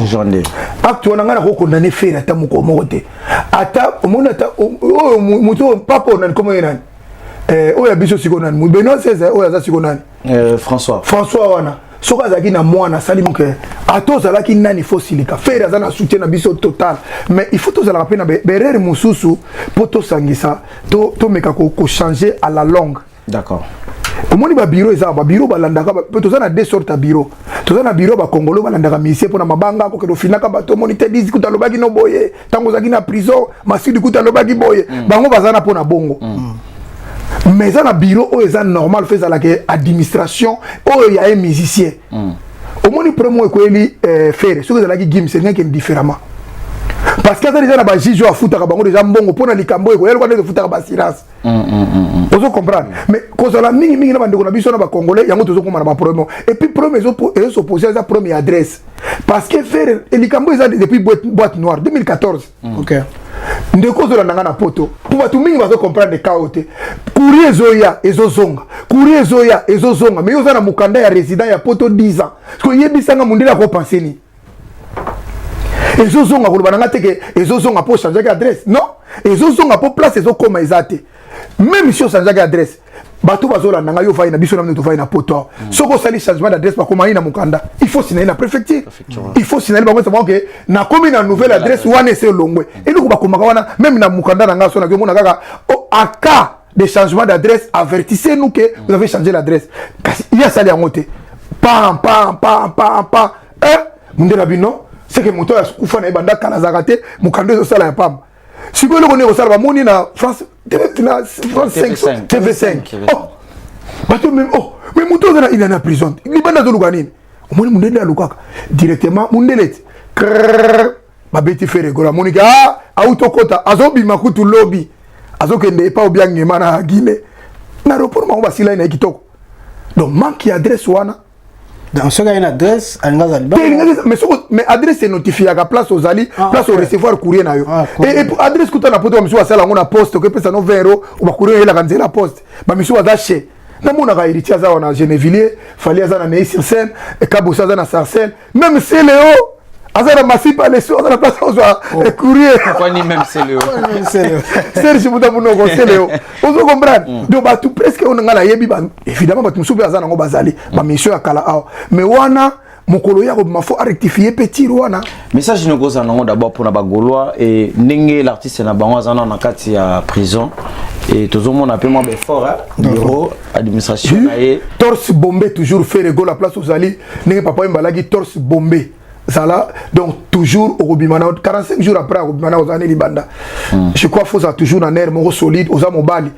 acte wana ngana ko condamner faire ata moko mote ata omona ata muto papa on comment yana oya biso sikonan mu Benoît César oya za sikonan François wana soka zaki na mwana sali moke atozala ki nani fosilika faire azana soutien na biso total mais il faut tozala pe na berere mususu poto sangisa to meka ko changer à la longue. D'accord. Omoni ba bureau eza ba bureau balandaka pe tozana deux sortes de bureau tozana bureau ba congolais balandaka mission pona mabanga ko ke finaka ba to moniteur dizi kuta lobaki no boye tango zaki na prison masudi kuta lobaki boye bango bazana pona bongo. Mais ça na bureau où est normal fait ça la administration où il y a un musicien au moins le premier ko eli faire ce que ça la qui game c'est rien qui est différemment parce que ça déjà na ba jijo a futa ka bango déjà mbongo pona likambo ko yelo ko de futa ka ba silence vous comprendre mais cause la mingi na bandeko na biso na ba congolais yango tozo komana ba problème et puis problème ils s'opposer à sa première adresse parce que faire likambo ça depuis boîte noire 2014 OK ndeko zola nanga na poto pour batu mingi bazo comprendre de kaote courrier zoya ezozonga mais yoza na mukanda ya résident ya poto 10 ans parce que yebisanga mundela ko penser ni ezozonga ko bananga teke ezozonga pour changer adresse non ezozonga pour place ezokoma ezate même si on change adresse bato bazola nanga yo vai na biso na mneto vai na poto soko sali changement d'adresse ba koma na mukanda il faut signaler la préfecture il faut signaler ba ko que na komi na nouvelle adresse wana c'est longwe et nous ba koma wana même na mukanda na ngaso na ko mona kaka aka des changements d'adresse, avertissez-nous que vous avez changé l'adresse. Il y a ça les amotés. Pam. Mundela bino, c'est que moto ya kufa na banda kana zakate, mukando sala ya pam. Si vous voulez on sala ba moni na France TV5. Oh. Bato même mais moto il est en prison. Il banda zo luganini. Omoni mundela lukaka directement mundeleti. Ba beti fere gola monika auto kota azobi makutu lobby. Azokende pa obiange mana Guinée. Na report ma ba sila ina kitoko. Donc manque adresse wana. Dans ce cas, il y a une adresse à Ngazali. Mais adresse est notifiée à la place aux alliés, place au recevoir courrier. Et pour adresse que tu as posé, monsieur, ça la poste, que ça 20 €, ou ma courrier la ganze la poste. Bah monsieur a daché. Na mon a héritier à on a Genevilliers, fallait à Ney sur scène, et Cabossa à Sarcelles, même c'est Léo. Azara massif pas les choses à la place où on courrier. Pourquoi ni même c'est Léo? Serge Bouda Bouno, c'est Léo. On se comprend. Donc, bah, tout presque, on a yebi, évidemment, bah, tu me souviens, Azana, on va aller. Bah, monsieur, à Kala, mais wana, mon coloya, il faut rectifier petit, wana. Mais ça, je ne sais pas d'abord pour la Bagolois et Nengue, l'artiste, n'a pas en Akati à prison. Et tout le monde a payé moins fort, bureau, administration. Torse bombé, toujours fait rigoler la place aux alliés. Nengue, papa, il m'a dit torse bombé. Ça là, donc toujours au Rubimana, 45 jours après au Rubimana, aux années Libanda. Je crois qu'il faut toujours un air solide, aux amobali.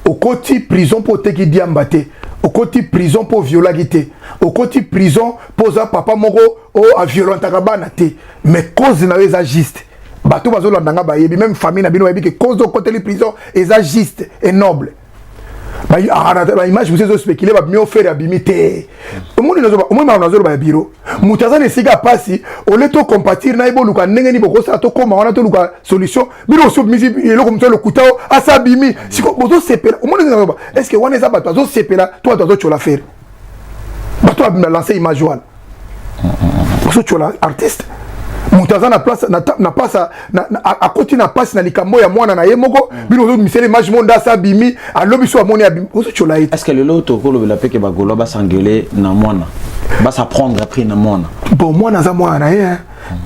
Au côté prison pour te qui diambaté, au côté prison pour violer, au côté prison pour papa moro ou à violent takabana te. Mais cause n'a pas juste. Bateau bazo landanga ba yebi même famille na bino yebi que cause au côté de prison est juste et noble. Bah image vous avez spéculé va mieux faire abimité. Au monde nazo ba bureau. Mutaza ne siga pasi au leto compatir na ibo luka ndenge ni boko sa to koma wana to luka solution bino so misi elo comme ça le kutao asabimi siko bozo sepela. Au monde nazo ba est-ce que wana eza bato zo sepela toi dozo chola faire. Bato a lancer image wana. Bozo chola artiste. Mutaza na place na pasa a côté na passe na likambo ya mwana na yemoko bino zo misele image monda sa bimi a lobiso amoni ya bimi oso chola est-ce que le loto ko la peke ba golo ba s'engueuler na mwana ba s'apprendre après na mwana bon mwana za mwana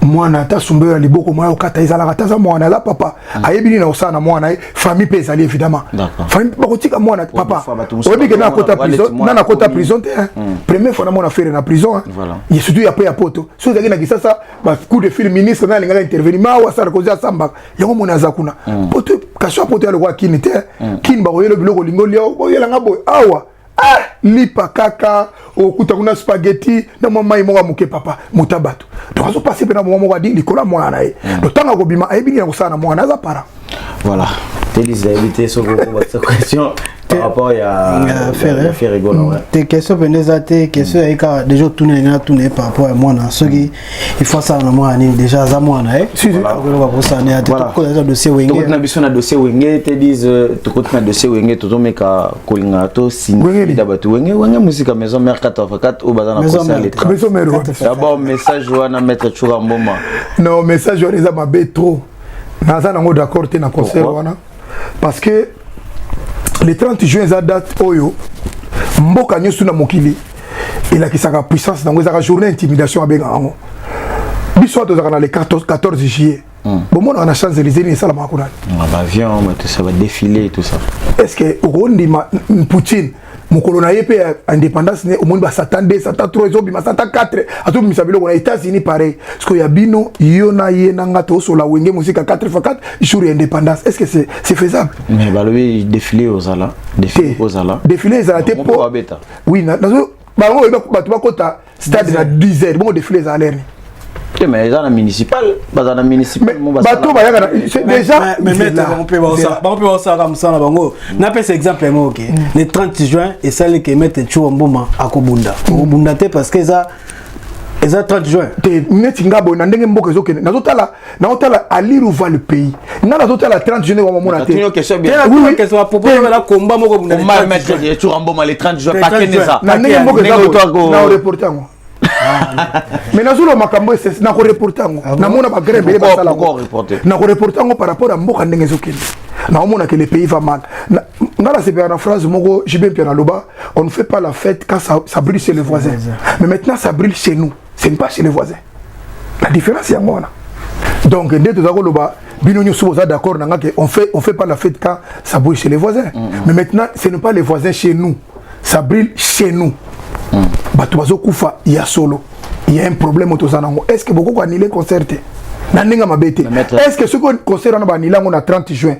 mwana ta sumbe ya liboko mwa okata izala kata za mwana la papa ayebini na osana mwana famille pe ezali évidemment famille ba kotika mwana papa obi ke na kota prison na kota prison te première fois na mwana faire na prison il surtout ya pe ya poto so zaki na kisasa ba coup de fil ministre na linga intervenir ma wa sar ko za samba yango mwana za kuna poto kasho poto ya lokwa kini te kini ba ko yelo biloko lingo lio ko yela ngabo awa lipa kaka okuta kuna spaghetti na mama imoga muke papa mutabatu donc azo passer pena mama moga di likola mwana donc tanga ko bima ayebini na kusana mwana za para voilà Télis a évité ce question par rapport à faire rigoler tes questions pendant tes questions et quand déjà tourner par rapport à moi ce qui il faut ça na moi déjà za moi si on va pour ça né à dossier wenge to na biso na dossier wenge te disent to côté na dossier wenge to meka kolinga to sindi d'abord wenge musique maison mère 4x4 au bazana concert les d'abord message wana mettre chura mboma non message wana za mabe trop naza nango d'accord te na concert wana parce que le 30 juin za date oyo mboka nyosu na mokili elakisaka puissance nango ezaka journée intimidation abenga yango biso tozaka na le 14 juillet bomona wana Champs-Élysées ni esalamaka kuna avion ça va défiler tout ça est-ce que okondima Poutine mokolo na ye pe indépendance ne omoni ba Satan 2 Satan 3 ezobima Satan 4 atobimisa biloko na États-Unis pareil parce que ya bino yo na ye na ngato sola wenge musique 4x4 jour indépendance est-ce que c'est faisable mais balobi défiler aux ala défiler ezala te po oui nazo bango bato bakota stade na 10h bongo défiler ezala lerni mais dans la municipal bateau bayaka c'est déjà mais on peut voir ça comme ça bango na pèse exemple OK le 30 juin et ça les que mettre Chouamboma à Kobunda Kobunda te parce que ça 30 juin te neti ngabo na ndenge mboka ezokende nazotala alire va le pays na nazotala 30 juin wa mona te oui question à propos de la combat moko bunda mettre Chouamboma le 30 juin pas keneza na ndenge mboka ezokende na reporter ngo mais nazolo makambo c'est na ko reporter ngo na mona ba grève ba sala ngo na ko reporter ngo par rapport à mboka ndenge ezokende na mona que le pays va mal ngala c'est bien la phrase moko j'ai bien na loba on ne fait pas la fête quand ça brûle chez les voisins mais maintenant ça brûle chez nous c'est pas chez les voisins la différence est à moi Donc dès tout à l'heure, bino nous sommes d'accord, on fait pas la fête quand ça brille chez les voisins. Mais maintenant, ce n'est pas les voisins chez nous, ça brille chez nous. Batuazo Koufa, il y a solo, il y a un problème au Tozanango. Est-ce que beaucoup annulé concerté? Est-ce que ce concert on a annulé on a 30 juin,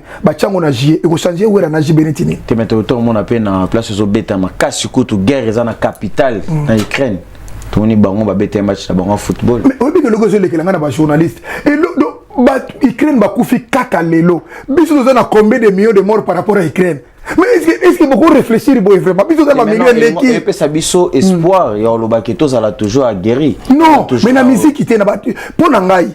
on a juillet, et on changer où est la J Benetini? Tu mets tout le monde à peine en place sur bêta, ma casse couteau guerre est dans la capitale, en Ukraine. Tout le monde va bêter un match de football. Mais au début, le gars, il est journaliste. Et l'Ukraine va couper caca l'élo. Bisous, on a combien de millions de morts par rapport à l'Ukraine? Mais est-ce que beaucoup réfléchir vraiment? Bisous, on a millions d'équipes. Et puis ça biso espoir, il y a le baqueto, ça l'a toujours aguerri. Non, mais la musique qui était là-bas, pour Nangaï.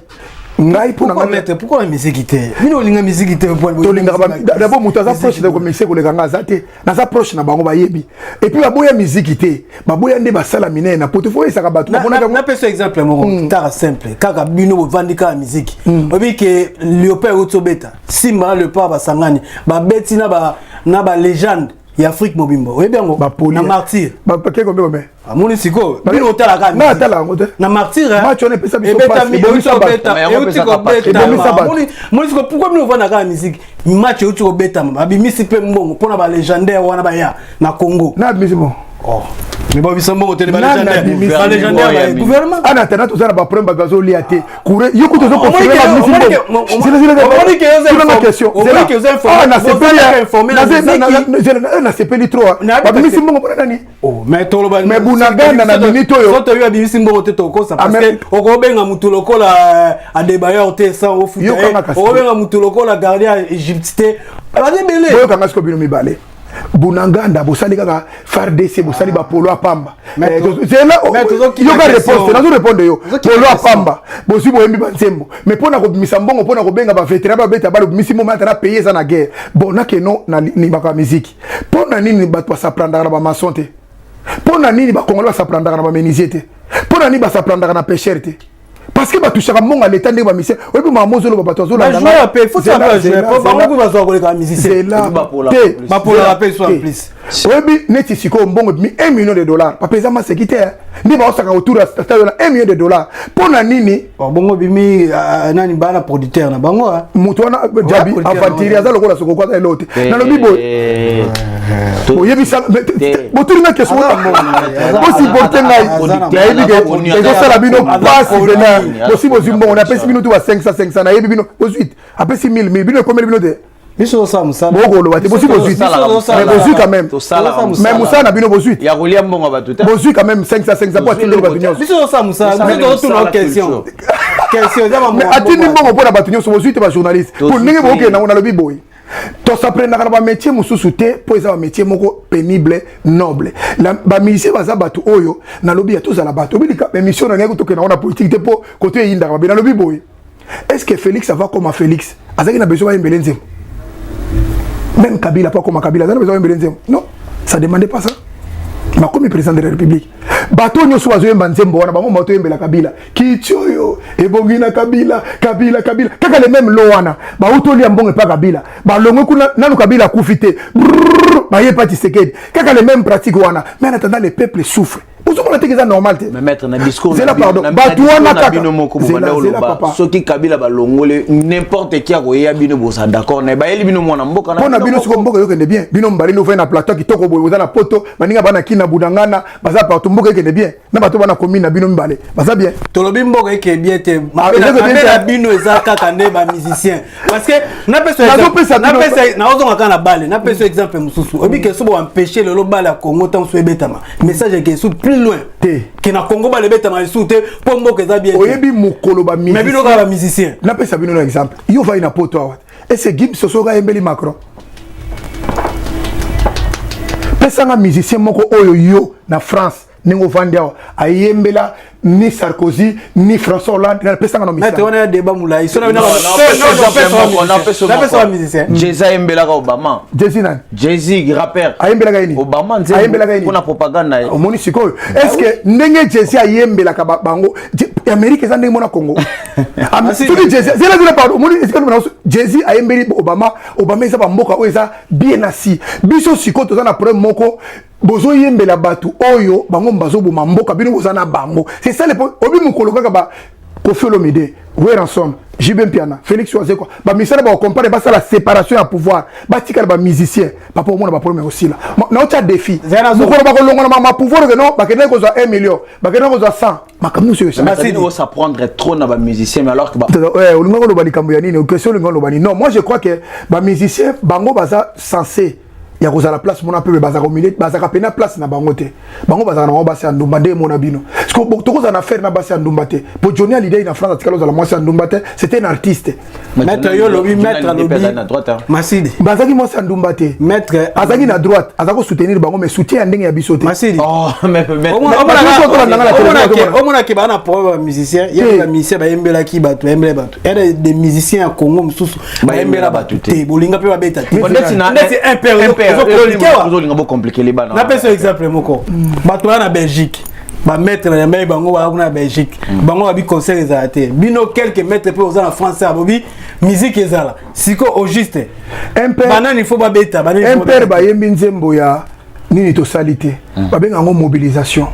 Pourquoi la musique était? La musique était d'abord mutaza proche de commissaire ko le ganga zate na za proche na bango bayebi et puis baboya musique était baboya nde basala mine na portefeuille ça ka batu na peso exemple mo tara simple kaka bino vandika la musique obi ke Léopard Otobeta Simba le pa basangani ba beti na ba légende ya Afrique mobimbo oyebi yango na martyr ba ke kombe amoni siko bino otala ka na tala ngote na martyr match on pesa biso passe moni siko pourquoi bino vana ka musique match uti beta abimisi pe mbongo pona ba légendaire wana ba ya na Congo na abimisi bon oh mais ba bisambo hôtel ba légendaire gouvernement ana tana to zana ba problème ba gazo liaté courir yoko to zo ko faire la musique na sepeli trop ba bimisi mbongo pona nani oh mais tolo ba mais bunaganda na minute oyo soto yo abimisi mbongo te to kosa parce que okobenga mutu lokola a débailleur te sans au foot okobenga mutu lokola gardien égyptien ba debele boyo kanga siko bino mibale bunanganda bosali kaka FARDC bosali ba polo apamba c'est là yo ka réponse nazo répondre yo polo apamba bosi boyembi banzembo mais pona ko bimisa mbongo pona ko benga ba vétéran ba beta ba bimisi mo matana payer ça na guerre bon na ke non na ni ba musique pona nini ba to s'apprendre na ba maçon te pona nini ba congolais s'apprendre na ba menuisier te pona nini ba s'apprendre na pêcheur te parce que batouchaka monga l'état ndé ba mission oyebi mamozo lo ba bato zo la ndanga jouer appel faut savoir jouer pour ba ngo ba zo ko le musicien c'est là ba pour la rappel soit en plus oyebi neti siko mbongo mi 1 million de dollars pa pesa ma sécurité ndi ba osaka autour de 1 million de dollars pona nini bongo bimi nani bana producteur na bango mutu wana jabi avantiri azalo ko la soko kwa elote na lobi boy oyebi sa boturi na keso aussi porter ngai yebi ke ezo sala bino passe bena aussi bozi mbongo na pesi bino tu ba 500 na yebi bino bozuit apesi 1000 bino combien bino te biso ça musala boko lo bate bosi bozuit mais bozuit quand même mais musala na bino bozuit ya kolia mbongo ba tuta bozuit quand même 500 pour atindelo ba tunyo biso ça musala mais to tout na question za mais atindi mbongo pour ba tunyo bozuit ba journaliste pour ninge boke na lobi boy to s'apprendre na ba métier mususu te pour eza ba métier moko pénible noble la ba musicien baza batu oyo na lobi ya tous à la bato bilika émission na ngeko toke na ona politique te po côté yinda ba na lobi boy est-ce que Félix ça va comme Félix azaki na besoin ba mbelenze même Kabila pas comme Kabila ça n'a besoin de non ça demandait pas ça ma comme président de la République bato nyoso wazo yemba nzembo wana bango bato yembela Kabila kichoyo ebongina Kabila kaka les mêmes loana ba utoli ambonge pas Kabila ba longwe kuna nanu Kabila kufite ba yepa Tshisekedi kaka les mêmes pratiques wana mais en attendant les peuples souffrent vous on a été normal mais mettre na discours c'est là pardon bato wana kaka ceux qui Kabila ba longole n'importe qui a koya bino bosa d'accord na ba yeli bino mwana mboka na bona bino siko mboka yokende bien bino mbali no na plateau kitoko boyo na poto baninga bana kina budangana baza partout mboka yokende bien na bato bana commune na bino mbale baza bien tolobi mboka yeke bien te na bino eza kaka nde ba musicien parce que na ozonga kana bale na peso exemple mususu obi ke sobo empêcher le bale à Congo tant so ebetama message ke sous plus loin ke na Congo bale betama sous te po mboka eza bien oyebi mukolo ba musicien mais bino ka ba musicien na pesa bino no exemple yo va ina poto awa et c'est Gibbs sosoga embeli Macron pesa nga musicien moko oyo yo na France ningo vandia ayembela ni Sarkozy ni François Hollande na pesa nga no musicien mais on a débat moulay so na pesa musicien Jay-Z embela ka Obama Jay-Z rappeur ayembela ka ini Obama ayembela ka ini pour propagande au moni sikoyo est-ce que ndenge Jay-Z ayembela ka bango Amérique za ndenge mona Congo tout Jay-Z c'est là pardon moni est-ce que Jay-Z ayembeli Obama eza ba mboka o eza bien assis biso siko to za na problème moko bozo yembela batu oyo bango mbazo boma mboka bino boza na bango c'est ça le obi mukolo kaka ba Kofi Olomide, Ransom, Jibem Piana, Félix Oazeko, ba misala ba comparer ba ça la séparation à pouvoir, ba tika ba musicien, ba pour moi ba problème aussi là. Na autre défi. Nous ko ba ko longa ma pouvoir que non, ba que ko za 1 million, ba que ko za 100. Ma comme monsieur ça. Mais c'est ça prendre trop na ba musicien mais alors que ouais, on nga ko ba likambo ya nini, question nga lo bani. Non, moi je crois que ba musicien bango baza censé ya ko za la place mona peu baza ko milier, baza ka pena place na bango te. Bango baza na basi andumba de mona bino. Parce que beaucoup to na faire na basi andumba te. Pour Johnny Hallyday na France atikalo za la moisi andumba te, c'était un artiste. Maître yo lobi maître lobi na droite. Masidi. Bazaki moisi andumba te. Maître azaki na droite, azako soutenir bango mais soutien ndenge ya biso te. Masidi. Oh mais omona ke bana pour musicien, il y a des musiciens ba yembela ki batu, yembela batu. Il y a des musiciens à Congo mususu ba yembela batu te. Bolinga pe ba beta. C'est un père. C'est compliqué les bananes. On appelle ça exemple moko. Bato na Belgique. Ba mettre na mai bango ba na Belgique. Bango ba bi concert ezate. Bino quelques maîtres pe aux en France a bobi musique ezala. Siko au juste. Un père. Banane il faut ba beta, banane. Un père ba yembi nzembo ya nini to salité. Ba benga ngo mobilisation.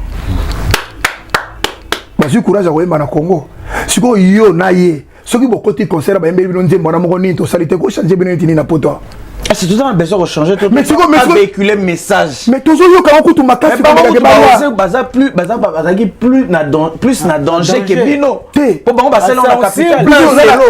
Ba zu courage ko yemba na Congo. Siko yo na ye. Soki bo côté concert ba yembi bino nzembo na moko nini to salité ko changer bino nini na poto. C'est tout le temps besoin de changer tout. Mais c'est quoi véhiculer message. Mais toujours yo quand on ma casse plus na danger que bino. Pour bango basel na capitale.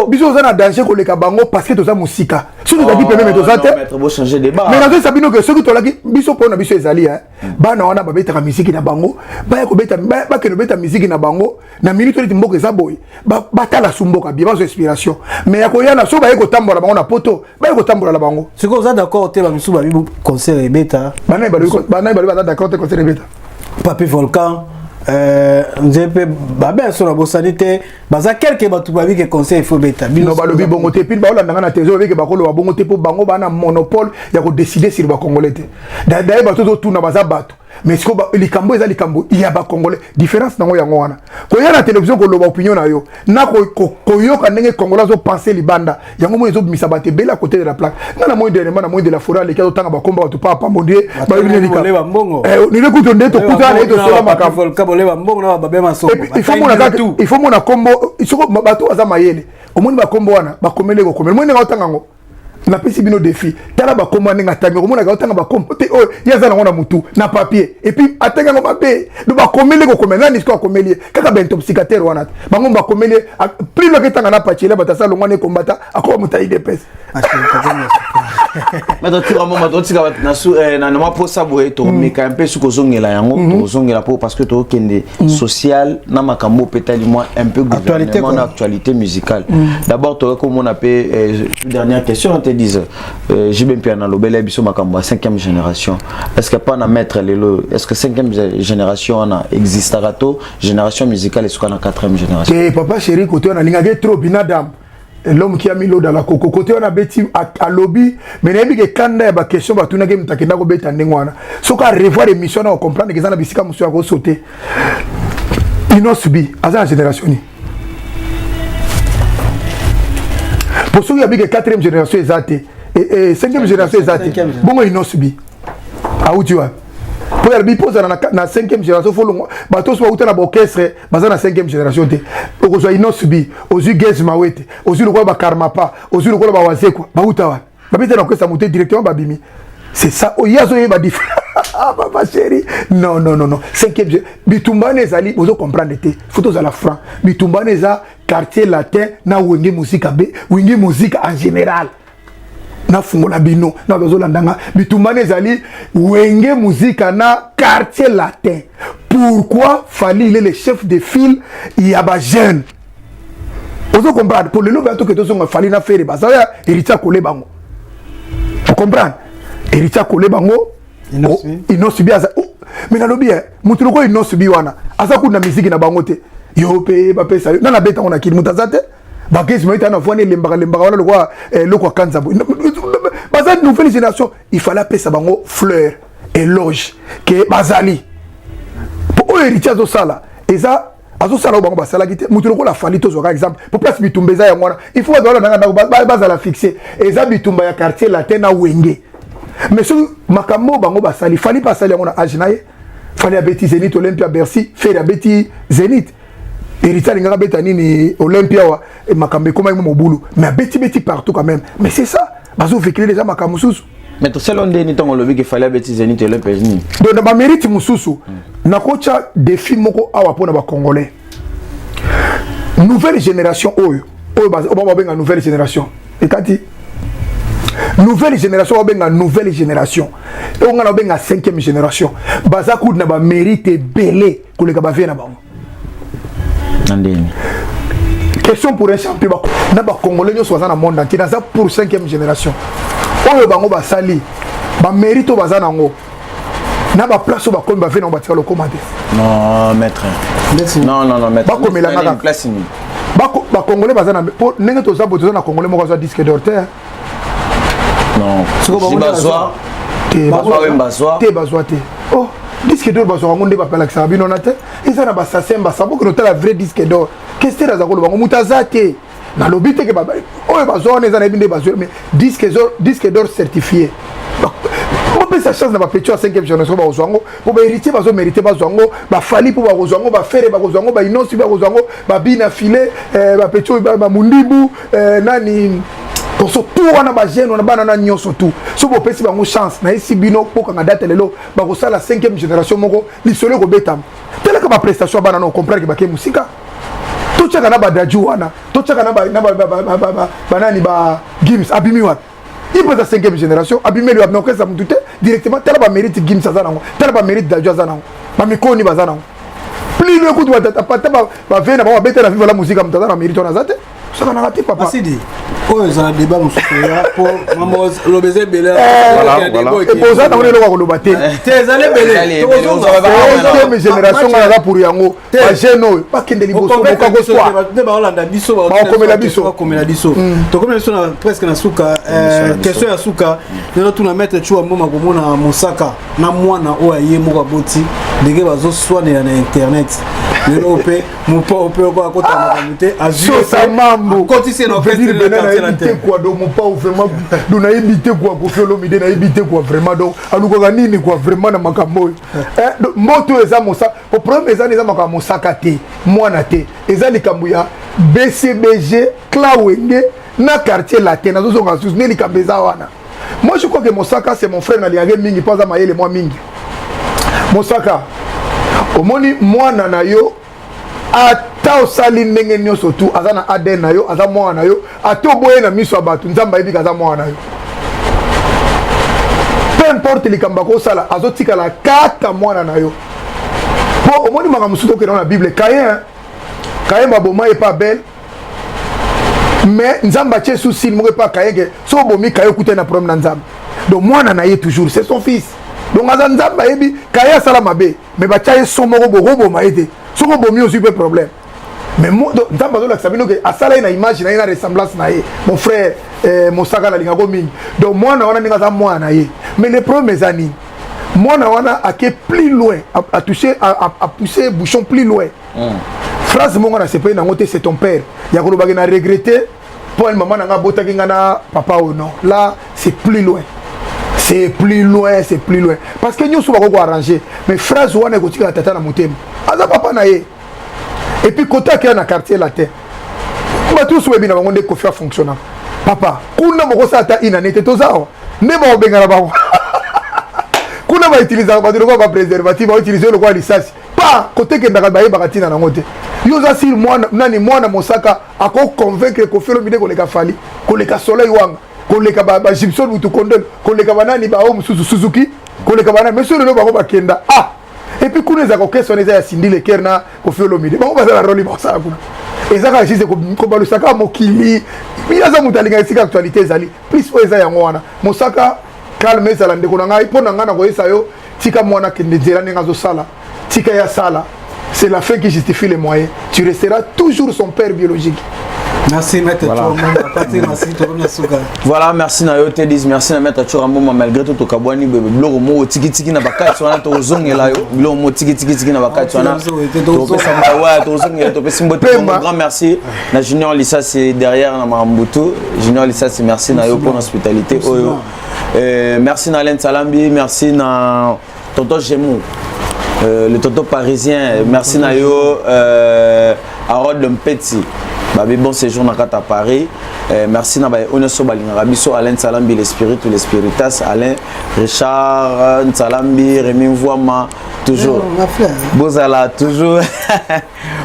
Biso za na danger ko le bango parce que toza musika. Si nous a dit même toza te. Mais changer débat. Mais dans sabino que ceux qui tolaki biso pona biso ezali hein. Bana wana ba beta musique na bango. Ba ko beta ba ke no beta musique na bango. Na minute li mboka za boy. Ba tala sumboka bien ba inspiration. Mais ya ko yana so ba ko tambola bango na poto. Ba ko tambola la bango. Vous êtes d'accord que vous avez un concert et bêta? D'accord que concert et bêta. Papi Volcan, bien sur la bossalité, quelques batoubabi qui conseillent il faut bêta. Non, bah le bon côté, puis bah on a un trésor avec Bakolo, bon côté pour Bango, bah un monopole, il y a décider sur le Congolais. D'ailleurs, bah tout na baza bateau. Mais ce que les Cambo et les Cambo, il y a pas Congolais. Différence dans Yangoana. Quand il y a la télévision, qu'on a opinion na yo, na koyo quand les Congolais ont pensé les bandes, il y a un moment ils ont mis ça battre belle à côté de la plaque. Dans la moindre élément, la moindre de la forêt, les cas autant à combat, tu pas mondier. Bah il est là. Ni le coup de nez, tu coûtes à l'aide de cela ma cam. Il faut mon combo, il faut mon bateau à Zamayele. Au moins ba combo wana, ba komele go komele. Moi nga otangango. Na pesi bino défi tala ba kombo nga tami ko mona ga otanga ba kombo te o yaza na ngona mutu na papier et puis atenga ngo mabe do ba komele ko komele nani ko komele kaka ben toxicateur wana bango ba komele plus le ketanga na pachela batasa lo ngone kombata akoma mutai de pesa mais donc vraiment ma dotika na su na ma posa boye to meka un peu su ko zongela yango to zongela po parce que to kende social na makambo petali moi un peu gouvernement na actualité musicale d'abord to comme on appelle dernière question on te dise Jibem Piana lobele biso makambo 5e génération est-ce que pas na mettre est-ce que 5e génération on a existarato génération musicale est-ce qu'on a 4e génération et papa chéri côté on a lingage trop binadam l'homme qui a mis l'eau dans la coco côté on a bêti à lobby mais n'aimé que quand il y a des questions bah tout n'a que m'takenda ko bêta ndengwana so ka revoir l'émission on comprendre que ça na bisika monsieur a ko sauter inosubi à la génération ni pour ceux qui a dit que 4e génération est et 5e génération est bon inosubi à où tu vois pour la bipose na 5e génération faut ba tous ba utana orchestre baza na 5e génération te okozwa inosubi ozu Gez Mawete ozu le ba Karmapa ozu le ba Wazekwa ba utawa ba bita na orchestre monter directement ba bimi c'est ça oyazo yeba différent ah papa chéri non 5e bitumbane ezali bozo comprendre te photos à la franc bitumbane eza quartier latin na wenge musique be wenge musique en général na fungola bino na bazolandanga bitumbane ezali wenge musique na quartier latin pourquoi fallait il est le chef de file il y a ba jeune ozo comprendre pour le lobe to que to songa fallait na faire ba ça héritier collé bango vous comprenez héritier collé bango inosubi asa mais na lobi mutu loko inosubi wana asa kuna musique na bango te yo pe ba pesa na na beta on a kili mutazate ba Gez Mawete na fone lembaka wana lokwa kanza bo bazali nouvelle génération il fallait appeler ça bango fleur éloge que bazali pour héritier zo sala eza azo sala bango basala kite mutu loko la fali to zo par exemple pour place bitumba eza ya mwana il faut bazala bazala fixer eza bitumba ya quartier latin na wenge mais ce makambo bango basali fali pasali yango na aginaye fali abeti Zénith Olympia Bercy faire abeti Zénith héritage ngaka beta nini Olympia wa makambe koma mo mobulu mais beti partout quand même mais c'est ça bazo véhiculer les makambo mususu mais to selon des ni tongo lobi que fallait beti zenit le pejni donc ba mérite mususu na kocha défi moko awa pona ba congolais nouvelle génération oyo ba benga nouvelle génération et kati nouvelle génération ba nouvelle génération et on a benga 5e génération baza kud na ba mérite belé koleka ba vie na bango Nandini. Question pour un champion. Na ba Congolais nyonso baza na monde entier na za pour 5e génération. Oyo bango ba sali ba mérite baza nango. Na ba place ba komba vena ba tika lokoma te. Non maître. Non maître. Ba komela na place ni. Ba Congolais baza na ndenge to za boto na Congolais moko za disque d'or te. Non. Si bazwa te bazwa te. Oh disque d'or bazwa ngonde ba pela ka bino na te. Ils na ba sasemba sabo que la vrai disque d'or. Qu'est-ce que za ko bango mutazate. Na lobite ke baba. Oyo bazwa na za na binde bazwa mais disque d'or certifié. On peut sa chance na ba pecho à 5e génération ba ozwango. Pour ba héritier bazo mériter bazwango, ba fali pour ba ozwango, ba fere ba ozwango, ba inosi ba ozwango, ba bina filé, ba pecho ba mundibu, nani pour surtout wana ba jeune wana bana na nyonso tout so bo pesi bango chance na esi bino poka na date lelo ba ko sala 5e génération moko lisolo ko betam tela ka ba prestation bana no comprendre que ba ke musika to chaka na ba daju wana to chaka na ba nani ba Gims abimi wana il peut être 5e génération abimi le abno kesa mutute directement tela ba mérite Gims azanango tela ba mérite daju azanango ba mikoni bazanango plus le coup de pata ba vena ba beta la vive la musique mutazana mérite on azate ça na raté papa Asidi oh ça débat musuya pour maman lobeze belé et pour ça on est là ko lobaté tes allez belé mes génération là pour yango ba jeune pas kende liboso ko ko soit de ba Hollanda biso ba komela biso to komela biso na presque na suka question ya suka nelo tuna mettre chua mboma ko mona Mosaka na mwana o aye moko boti ndenge bazo soigner na internet lelo pe mo po ko akota makamite azio mambo kotisi no éviter quoi donc mon pas vraiment nous na éviter quoi ko felo mide na éviter quoi vraiment donc aluko nini quoi vraiment na makambo moto eza mosa au premier eza eza makambo Mosaka te mwana te eza likambo ya BCBG Klawenge na quartier latin na zo nga sus ne likambo eza wana moi je crois que Mosaka c'est mon frère na liage mingi pas za mayele moi mingi Mosaka omoni mwana na yo ata osali ndenge nyonso tu aza na ADN na yo aza mwana na yo ata oboye na miso ya bato nzambe ayebi aza mwana na yo peu importe likambo akosala azotikala kaka mwana na yo po omoni makambo mosusu okende na bible Kayen baboma epa Abel mais nzambe atie susini moko epa Kayen ke so obomi Kayen okutani na problème na nzambe donc mwana na ye toujours c'est son fils donc aza nzambe ayebi Kayen asala mabe mais batia ye so moko bokoboma ye te soko bomi aussi peu problème mais moi nzambe azolakisa bino ke asala ye na image na ye na ressemblance na ye mon frère Mosaka nalingako mingi donc mwana wana ndenge aza mwana na ye mais le problème eza nini mwana wana ake plus loin a touché a poussé bouchon plus loin phrase moko na sepeli nango te c'est ton père ya kolobaki na regretter po maman nanga botaki nga na papa o non là c'est plus loin c'est plus loin parce que nyonso bakoko arranger mais phrase wana ekotika tata na motema aza papa na ye et puis côté akea na quartier latin bato nyonso bebi na bango nde kofi afonctionna papa kuna bokosala ata inane te toza awa nde bakobengana bango kuna bautilisaka bato lokola bapréservative bautilize lokola lisasi pa côté kendaka bayebaka ntina nango te yo oza sir mwana Mosaka akoconvaincre Koffi Olomide koleka Fally koleka Soleil Wanga koleka ba Gibson Mutu Kondel koleka banani ba Homme Suzuki koleka banani mais sur le bango bakenda et puis kuna ezaka question eza ya Cindy Leker na Koffi Olomide bango bazala roli basala kuna ezaka juste ko balusaka mokili biaza mutalinga esika actualité ezali plus o eza yango wana Mosaka calme ezala ndeko na ngai pona ngana ko esa yo tika mwana kende nzela ndenge azosala tika ya sala. C'est la fin qui justifie les moyens. Tu resteras toujours son père biologique. Merci Maître voilà, merci na yo Tedis, merci na Maître Choramboma malgré tout to kabwani bebe bloko mo tiki na bakati wana to zongela yo bloko mo tiki na bakati wana to pesa mbawa to zongela to pesa mbote grand merci na Junior Lissa c'est derrière na Mambutu Junior Lissa c'est merci na yo pour l'hospitalité oyo merci na Len Salambi merci na Tonton Gemou le tonton parisien, merci Nayo, Harold Mpetsi babi bon séjour na kata Paris. Merci na ba Oneso Balinga biso Alain Salambi l'esprit ou l'espiritas Alain Richard Salambi Rémi Mvouama toujours bozala toujours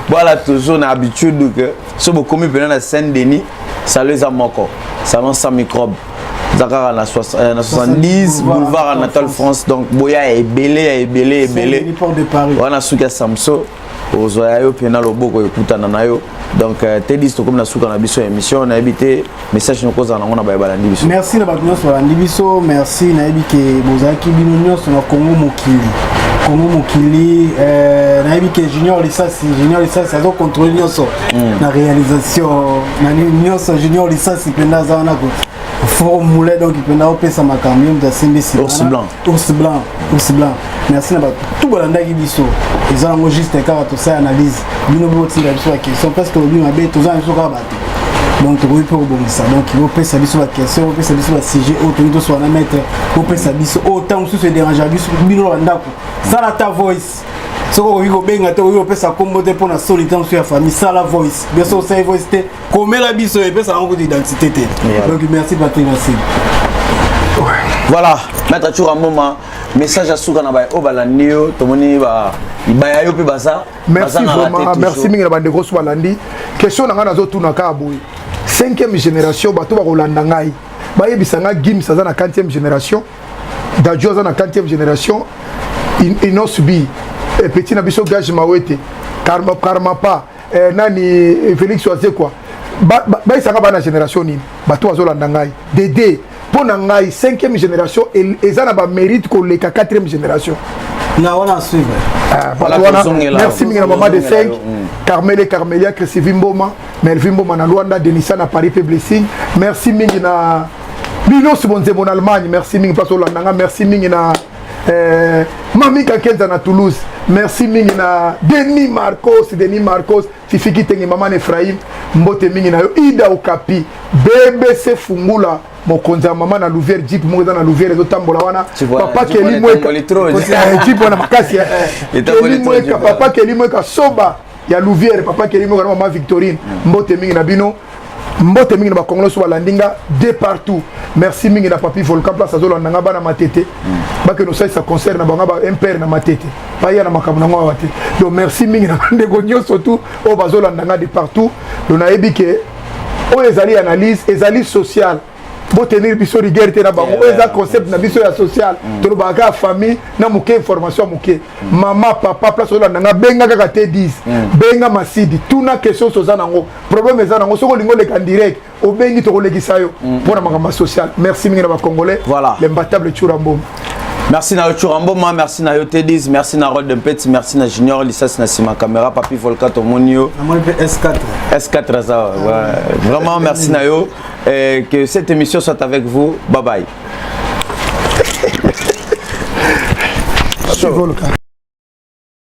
voilà toujours na habitude que so bo komi pena na Saint-Denis salut za moko salon sans microbe Zakara na 70 boulevard Natal France donc boya ebele wana suka Samso ozoyayo pena loboko ekutana nayo donc Tedis to comme na suka na biso émission na habité message no koza na bayebala ndibiso merci na batunios wala ndibiso merci na ebike bozaki binonios na Congo Mokili na ebike Junior Lisasi azo contrôler nyonso na réalisation na nyonso Junior Lisasi penda za na ko formule donc penda opesa makamyo de CMBC ours blanc merci na tout bolanda ki biso ezala ngo juste car to ça analyse bino boti la biso la question parce que lui mabe to za biso ka bato donc to peut rebondir donc il opesa biso la question opesa biso la sujet auto to so na mettre opesa biso autant sous se déranger biso bino ndako ça la ta voice soko ko benga to opesa kombo te pona solitaire sur la famille ça la voice bien sûr ça voice te comme la biso opesa ngo d'identité te donc merci Patrick merci. Voilà, maître Churamboma, message à Souka na ba obalandio, tomoni ba ibaya yo pe baza. Merci vraiment, merci mingi na bande grosso balandi. Question na ngana zo tuna ka boy. 5e génération bato ba kolanda ngai. Ba yebisanga Gim ça na 4e génération. Dadio ça na 4e génération. Ils n'ont subi petit na biso gage mawete. Karma pas. Nani Félix Oazé quoi. Ba isanga ba na génération ni. Bato bazolanda ngai. Dédé pour ngai 5e génération et ça ba mérite ko le 4e génération. Na wana suivre. Merci mingi na maman de 5 Carmelia Chrissy Mboma, Melvin Mboma na Luanda, Denisa na Paris Blessing. Merci mingi na Bino Sibonze mon Allemagne, merci mingi place Hollanda, merci mingi na Mami Kakenza na Toulouse. Merci mingi na Denis Marcos, Fifiki Tengi Maman Ephraim, Mbote mingi na yo Ida Okapi, BBC Fungula. Mokonza mama na Louvière Jeep moza na Louvière zo tambola wana papa Keli mweka Jeep wana makasi Keli mweka papa Keli mweka soba ya Louvière papa Keli mweka na mama Victorine mbote mingi na bino mbote mingi na ba Congolais so balandinga de partout merci mingi na papi Volcan place azola nanga bana matete ba que no sai sa concert na banga ba impère na matete pa ya na makamu na ngwa wate donc merci mingi na bande gonyo surtout o bazola nanga de partout on a ebike o ezali analyse ezali social pour tenir biso rigueur te na bango eza concept na biso ya social to baka famille na muke information muke mama papa place ola nanga benga kaka te 10 benga masidi tuna question soza nango problème eza nango soko lingo le kan direct o bengi to kolekisa yo pour na makamba social merci mingi na ba congolais voilà l'imbattable Churamboma. Merci na Churamboma, merci na Tedis, merci na Rod Mpetsi, merci na Junior Lisas na Sima Caméra, Papi Volca Tomonio. S4 ça. Vraiment merci na yo et que cette émission soit avec vous. Bye bye.